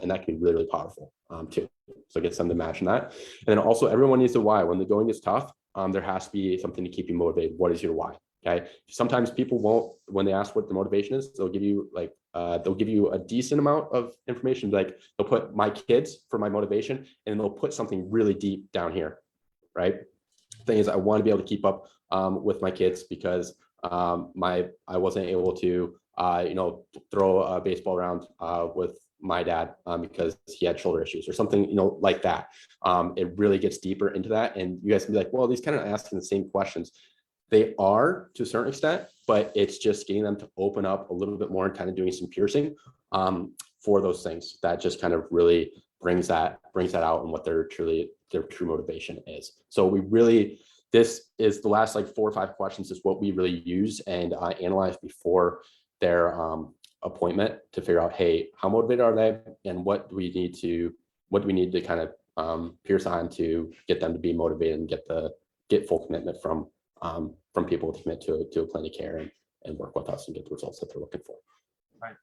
and that can be really, really powerful too. So get them to imagine that. And then also everyone needs a why. When the going is tough, there has to be something to keep you motivated. What is your why? Okay. Sometimes people won't, when they ask what the motivation is, they'll give you like, they'll give you a decent amount of information. Like they'll put my kids for my motivation, and they'll put something really deep down here. Right. The thing is, I want to be able to keep up with my kids because I wasn't able to, throw a baseball around with my dad because he had shoulder issues or something, like that. It really gets deeper into that. And you guys can be like, well, these kind of asking the same questions. They are to a certain extent, but it's just getting them to open up a little bit more and kind of doing some piercing for those things. That just kind of really brings that out and what their true motivation is. So this is the last like 4 or 5 questions is what we really use and analyze before their appointment to figure out, hey, how motivated are they, and what do we need to kind of pierce on to get them to be motivated and get full commitment from people to commit to a plan of care and work with us and get the results that they're looking for. Right.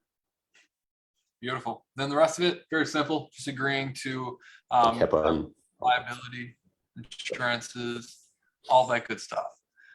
Beautiful. Then the rest of it, very simple, just agreeing to liability, insurances, all that good stuff.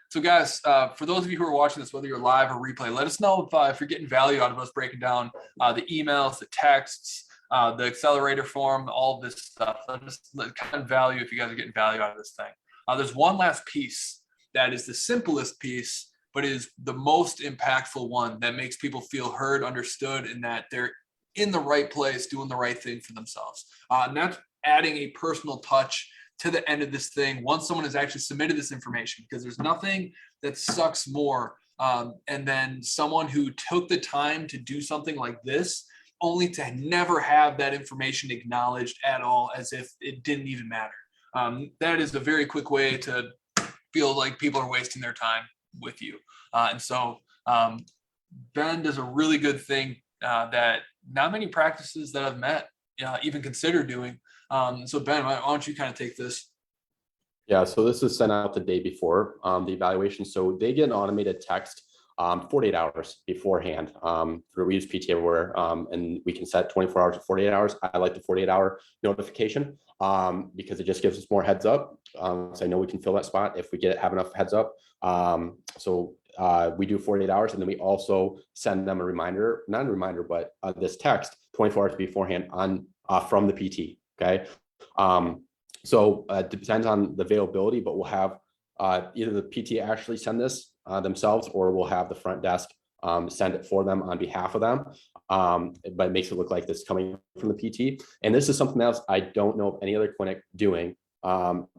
So guys, for those of you who are watching this, whether you're live or replay, let us know if you're getting value out of us breaking down the emails, the texts, the accelerator form, all of this stuff. Let us kind of value if you guys are getting value out of this thing. There's one last piece that is the simplest piece, but is the most impactful one that makes people feel heard, understood, and that they're in the right place, doing the right thing for themselves. And that's adding a personal touch to the end of this thing once someone has actually submitted this information, because there's nothing that sucks more and then someone who took the time to do something like this only to never have that information acknowledged at all, as if it didn't even matter. That is a very quick way to feel like people are wasting their time with you. And so Ben does a really good thing that not many practices that I've met even consider doing. So Ben, why don't you kind of take this? Yeah, so this is sent out the day before the evaluation. So they get an automated text 48 hours beforehand. We use PT Everywhere, and we can set 24 hours to 48 hours. I like the 48-hour notification because it just gives us more heads up. So I know we can fill that spot if we have enough heads up. We do 48 hours, and then we also send them a reminder, not a reminder, but this text 24 hours beforehand from the PT. Okay. So it depends on the availability, but we'll have either the PT actually send this themselves, or we'll have the front desk send it for them on behalf of them. But it makes it look like this is coming from the PT. And this is something else I don't know of any other clinic doing,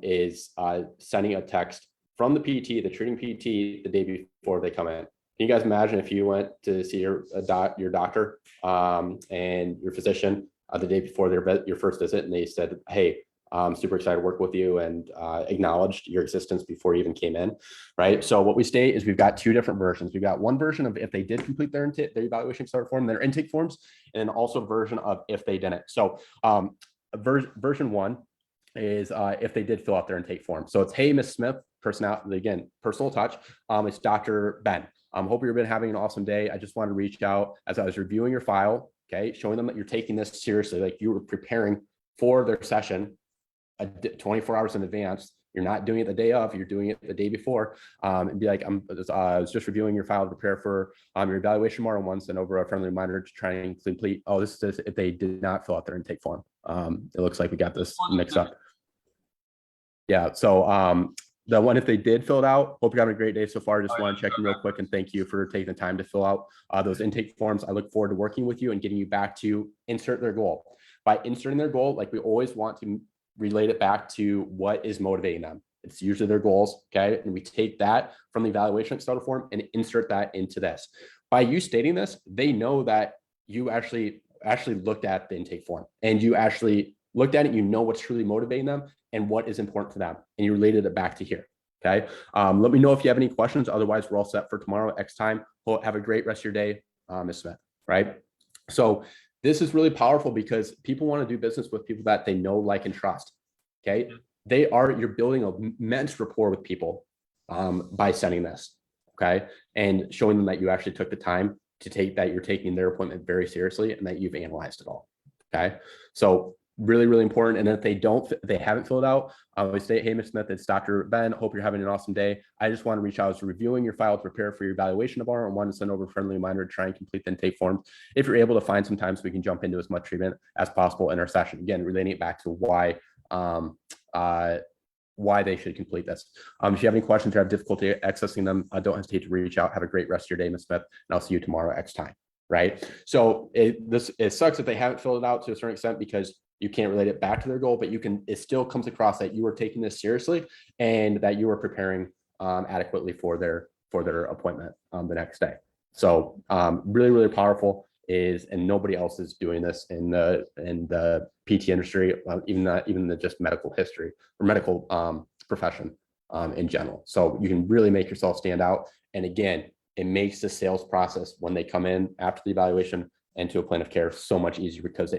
is sending a text from the PT, the treating PT, the day before they come in. Can you guys imagine if you went to see your doctor and your physician the day before your first visit, and they said, hey, I'm super excited to work with you, and acknowledged your existence before you even came in, right? So what we state is we've got 2 different versions. We've got one version of if they did complete their evaluation start form, their intake forms, and then also a version of if they didn't. So version 1 is if they did fill out their intake form. So it's, hey, Ms. Smith, again, personal touch. It's Dr. Ben. Hope you've been having an awesome day. I just wanted to reach out as I was reviewing your file, okay, showing them that you're taking this seriously, like you were preparing for their session 24 hours in advance. You're not doing it the day of, you're doing it the day before, and be like, I was just reviewing your file to prepare for your evaluation tomorrow, and send over a friendly reminder to try and complete. Oh, this is if they did not fill out their intake form. It looks like we got this mixed up. Yeah, so the one if they did fill it out, hope you're having a great day so far. Just want to check in real quick and thank you for taking the time to fill out those intake forms. I look forward to working with you and getting you back to insert their goal. By inserting their goal, like we always want to relate it back to what is motivating them. It's usually their goals, okay? And we take that from the evaluation starter form and insert that into this. By you stating this, they know that you actually looked at the intake form, and you actually looked at it, you know what's truly motivating them and what is important to them, and you related it back to here, okay? Let me know if you have any questions. Otherwise, we're all set for tomorrow, X time. Well, have a great rest of your day, Ms. Smith, right? So this is really powerful because people want to do business with people that they know, like, and trust, okay? You're building an immense rapport with people by sending this, okay? And showing them that you actually took the time to you're taking their appointment very seriously and that you've analyzed it all. Okay. So really, really important. And if they haven't filled out, we say, hey, Ms. Smith, it's Dr. Ben. Hope you're having an awesome day. I just want to reach out to reviewing your file to prepare for your evaluation tomorrow and want to send over a friendly reminder to try and complete the intake forms. If you're able to find some time so we can jump into as much treatment as possible in our session. Again, relating it back to why they should complete this. If you have any questions or have difficulty accessing them, don't hesitate to reach out. Have a great rest of your day, Ms. Smith, and I'll see you tomorrow X time. Right. So it sucks that they haven't filled it out to a certain extent because you can't relate it back to their goal, but it still comes across that you are taking this seriously and that you are preparing adequately for their appointment the next day. So really, really powerful and nobody else is doing this in the PT industry, even the just medical history or medical profession in general. So you can really make yourself stand out. And again, it makes the sales process when they come in after the evaluation into a plan of care so much easier because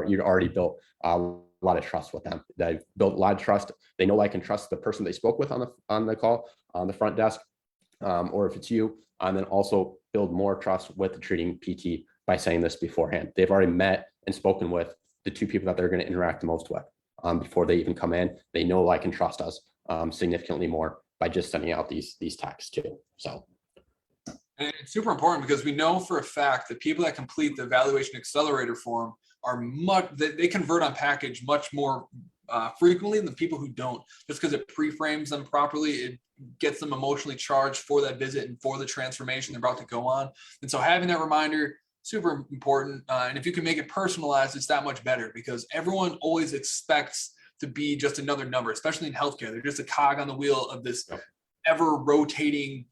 you've already built a lot of trust with them. They've built a lot of trust. They know, like, and trust the person they spoke with on the call on the front desk, or if it's you, and then also build more trust with the treating PT by saying this beforehand. They've already met and spoken with the two people that they're going to interact the most with before they even come in. They know, like, and trust us significantly more by just sending out these texts too. So. And it's super important because we know for a fact that people that complete the evaluation accelerator form they convert on package much more frequently than people who don't, just because it pre-frames them properly. It gets them emotionally charged for that visit and for the transformation they're about to go on. And so having that reminder, super important. And if you can make it personalized, it's that much better because everyone always expects to be just another number, especially in healthcare. They're just a cog on the wheel of this ever rotating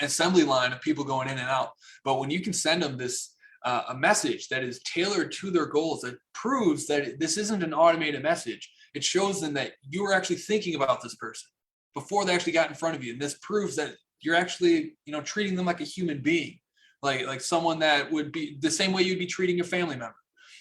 assembly line of people going in and out. But when you can send them this a message that is tailored to their goals, that proves that this isn't an automated message. It shows them that you were actually thinking about this person before they actually got in front of you. And this proves that you're actually, treating them like a human being, like someone that would be the same way you'd be treating your family member.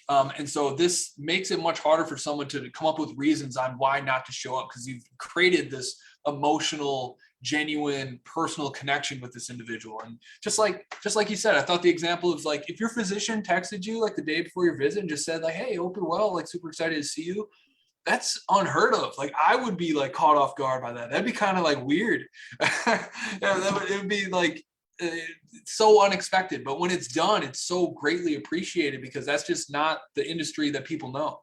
And so this makes it much harder for someone to come up with reasons on why not to show up, because you've created this emotional, genuine, personal connection with this individual. And just like you said, I thought the example of, like, if your physician texted you like the day before your visit and just said, like, hey, hope you're well, like, super excited to see you, that's unheard of. Like, I would be like caught off guard by that. That'd be kind of like weird. It would be like so unexpected, but when it's done, it's so greatly appreciated because that's just not the industry that people know.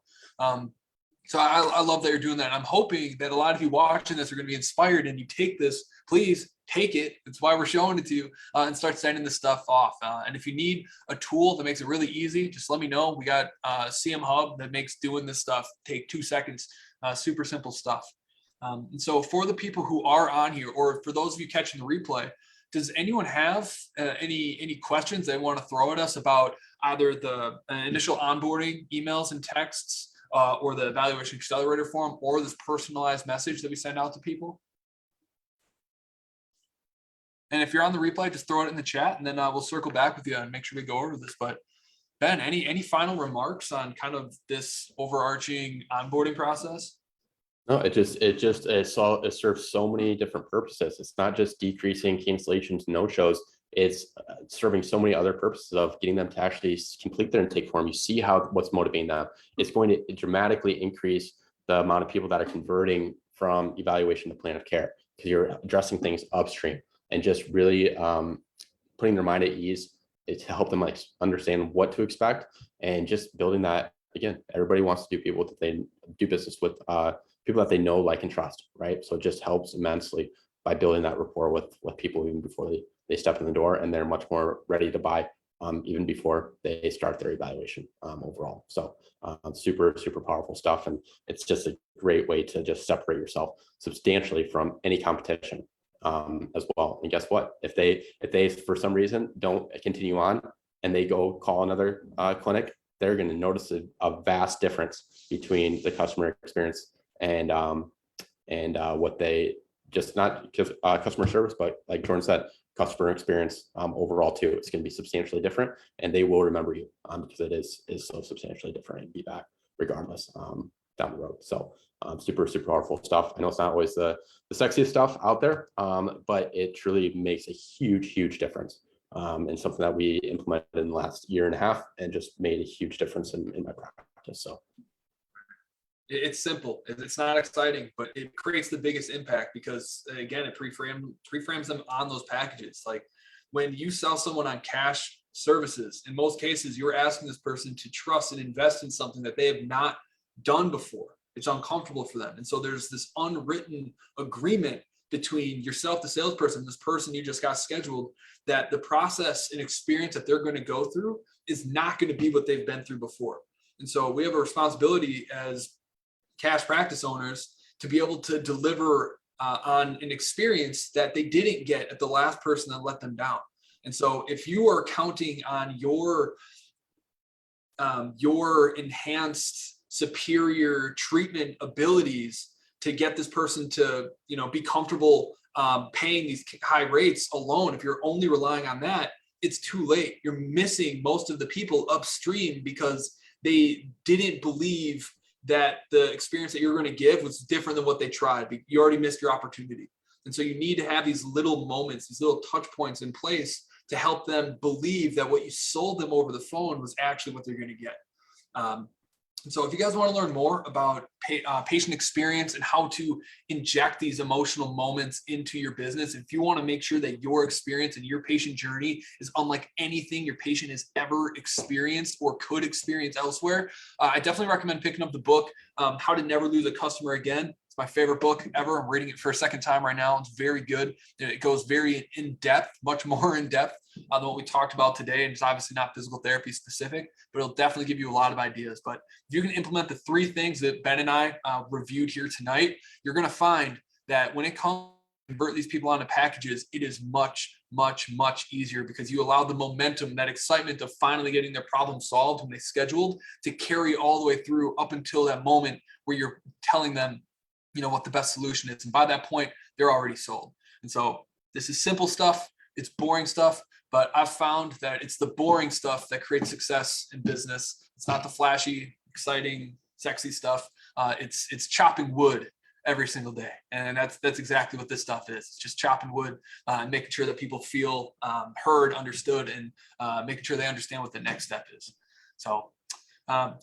So I love that you're doing that. And I'm hoping that a lot of you watching this are going to be inspired and you take this. Please take it. That's why we're showing it to you, and start sending this stuff off. And if you need a tool that makes it really easy, just let me know. We got CM Hub that makes doing this stuff take 2 seconds. Super simple stuff. And so for the people who are on here, or for those of you catching the replay, does anyone have any questions they want to throw at us about either the initial onboarding emails and texts, or the evaluation accelerator form, or this personalized message that we send out to people? And if you're on the replay, just throw it in the chat, and then we'll circle back with you and make sure we go over this. But Ben, any final remarks on kind of this overarching onboarding process? No, it serves so many different purposes. It's not just decreasing cancellations, no-shows. It's serving so many other purposes of getting them to actually complete their intake form. You see what's motivating them. It's going to dramatically increase the amount of people that are converting from evaluation to plan of care, because you're addressing things upstream and just really putting their mind at ease to help them understand what to expect, and just building that. Again, everybody wants to do people that they do business with, people that they know, like, and trust, right? So it just helps immensely by building that rapport with people even before they step in the door, and they're much more ready to buy even before they start their evaluation overall. So super, super powerful stuff. And it's just a great way to just separate yourself substantially from any competition as well. And guess what? If they for some reason don't continue on and they go call another clinic, they're going to notice a vast difference between the customer experience and what they just, not just customer service, but like Jordan said, customer experience overall too. It's going to be substantially different, and they will remember you because it is so substantially different and be back regardless down the road. So super, super powerful stuff. I know it's not always the sexiest stuff out there, but it truly makes a huge, huge difference and something that we implemented in the last year and a half and just made a huge difference in my practice. So it's simple. It's not exciting, but it creates the biggest impact because, again, it pre-frames them on those packages. Like when you sell someone on cash services, in most cases, you're asking this person to trust and invest in something that they have not done before. It's uncomfortable for them. And so there's this unwritten agreement between yourself, the salesperson, this person you just got scheduled, that the process and experience that they're going to go through is not going to be what they've been through before. And so we have a responsibility as cash practice owners to be able to deliver on an experience that they didn't get at the last person that let them down. And so if you are counting on your enhanced superior treatment abilities to get this person to, be comfortable paying these high rates alone, if you're only relying on that, it's too late. You're missing most of the people upstream because they didn't believe that the experience that you're going to give was different than what they tried. You already missed your opportunity. And so you need to have these little moments, these little touch points in place to help them believe that what you sold them over the phone was actually what they're going to get. And so if you guys want to learn more about patient experience and how to inject these emotional moments into your business, if you want to make sure that your experience and your patient journey is unlike anything your patient has ever experienced or could experience elsewhere, I definitely recommend picking up the book, How to Never Lose a Customer Again. It's my favorite book ever. I'm reading it for a second time right now. It's very good. It goes very in depth, much more in depth than what we talked about today. And it's obviously not physical therapy specific, but it'll definitely give you a lot of ideas. But if you can implement the 3 things that Ben and I reviewed here tonight, you're going to find that when it comes to convert these people onto packages, it is much, much, much easier because you allow the momentum, that excitement of finally getting their problem solved when they scheduled to carry all the way through up until that moment where you're telling them, what the best solution is. And by that point, they're already sold. And so this is simple stuff. It's boring stuff, but I've found that it's the boring stuff that creates success in business. It's not the flashy, exciting, sexy stuff. It's chopping wood every single day. And that's exactly what this stuff is. It's just chopping wood and making sure that people feel heard, understood, and making sure they understand what the next step is. So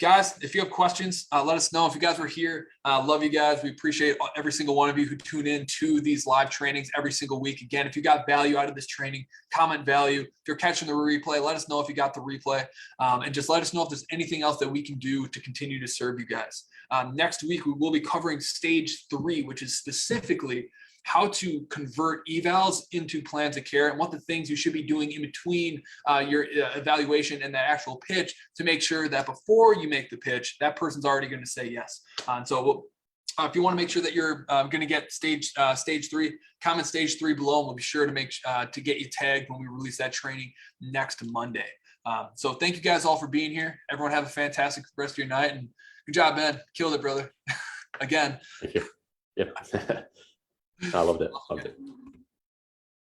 guys, if you have questions, let us know. If you guys were here, love you guys. We appreciate every single one of you who tune in to these live trainings every single week. Again, if you got value out of this training, comment value. If you're catching the replay, let us know if you got the replay, and just let us know if there's anything else that we can do to continue to serve you guys. Next week, we will be covering stage 3, which is specifically how to convert evals into plans of care and what the things you should be doing in between your evaluation and the actual pitch to make sure that before you make the pitch, that person's already going to say yes. And so if you want to make sure that you're going to get stage 3, comment stage 3 below, and we'll be sure to to get you tagged when we release that training next Monday. So thank you guys all for being here. Everyone have a fantastic rest of your night, and good job, Ben. Killed it, brother. Again. Thank you. Yeah. I loved it.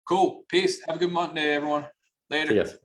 Cool. Peace. Have a good Monday, everyone. Later. Yes.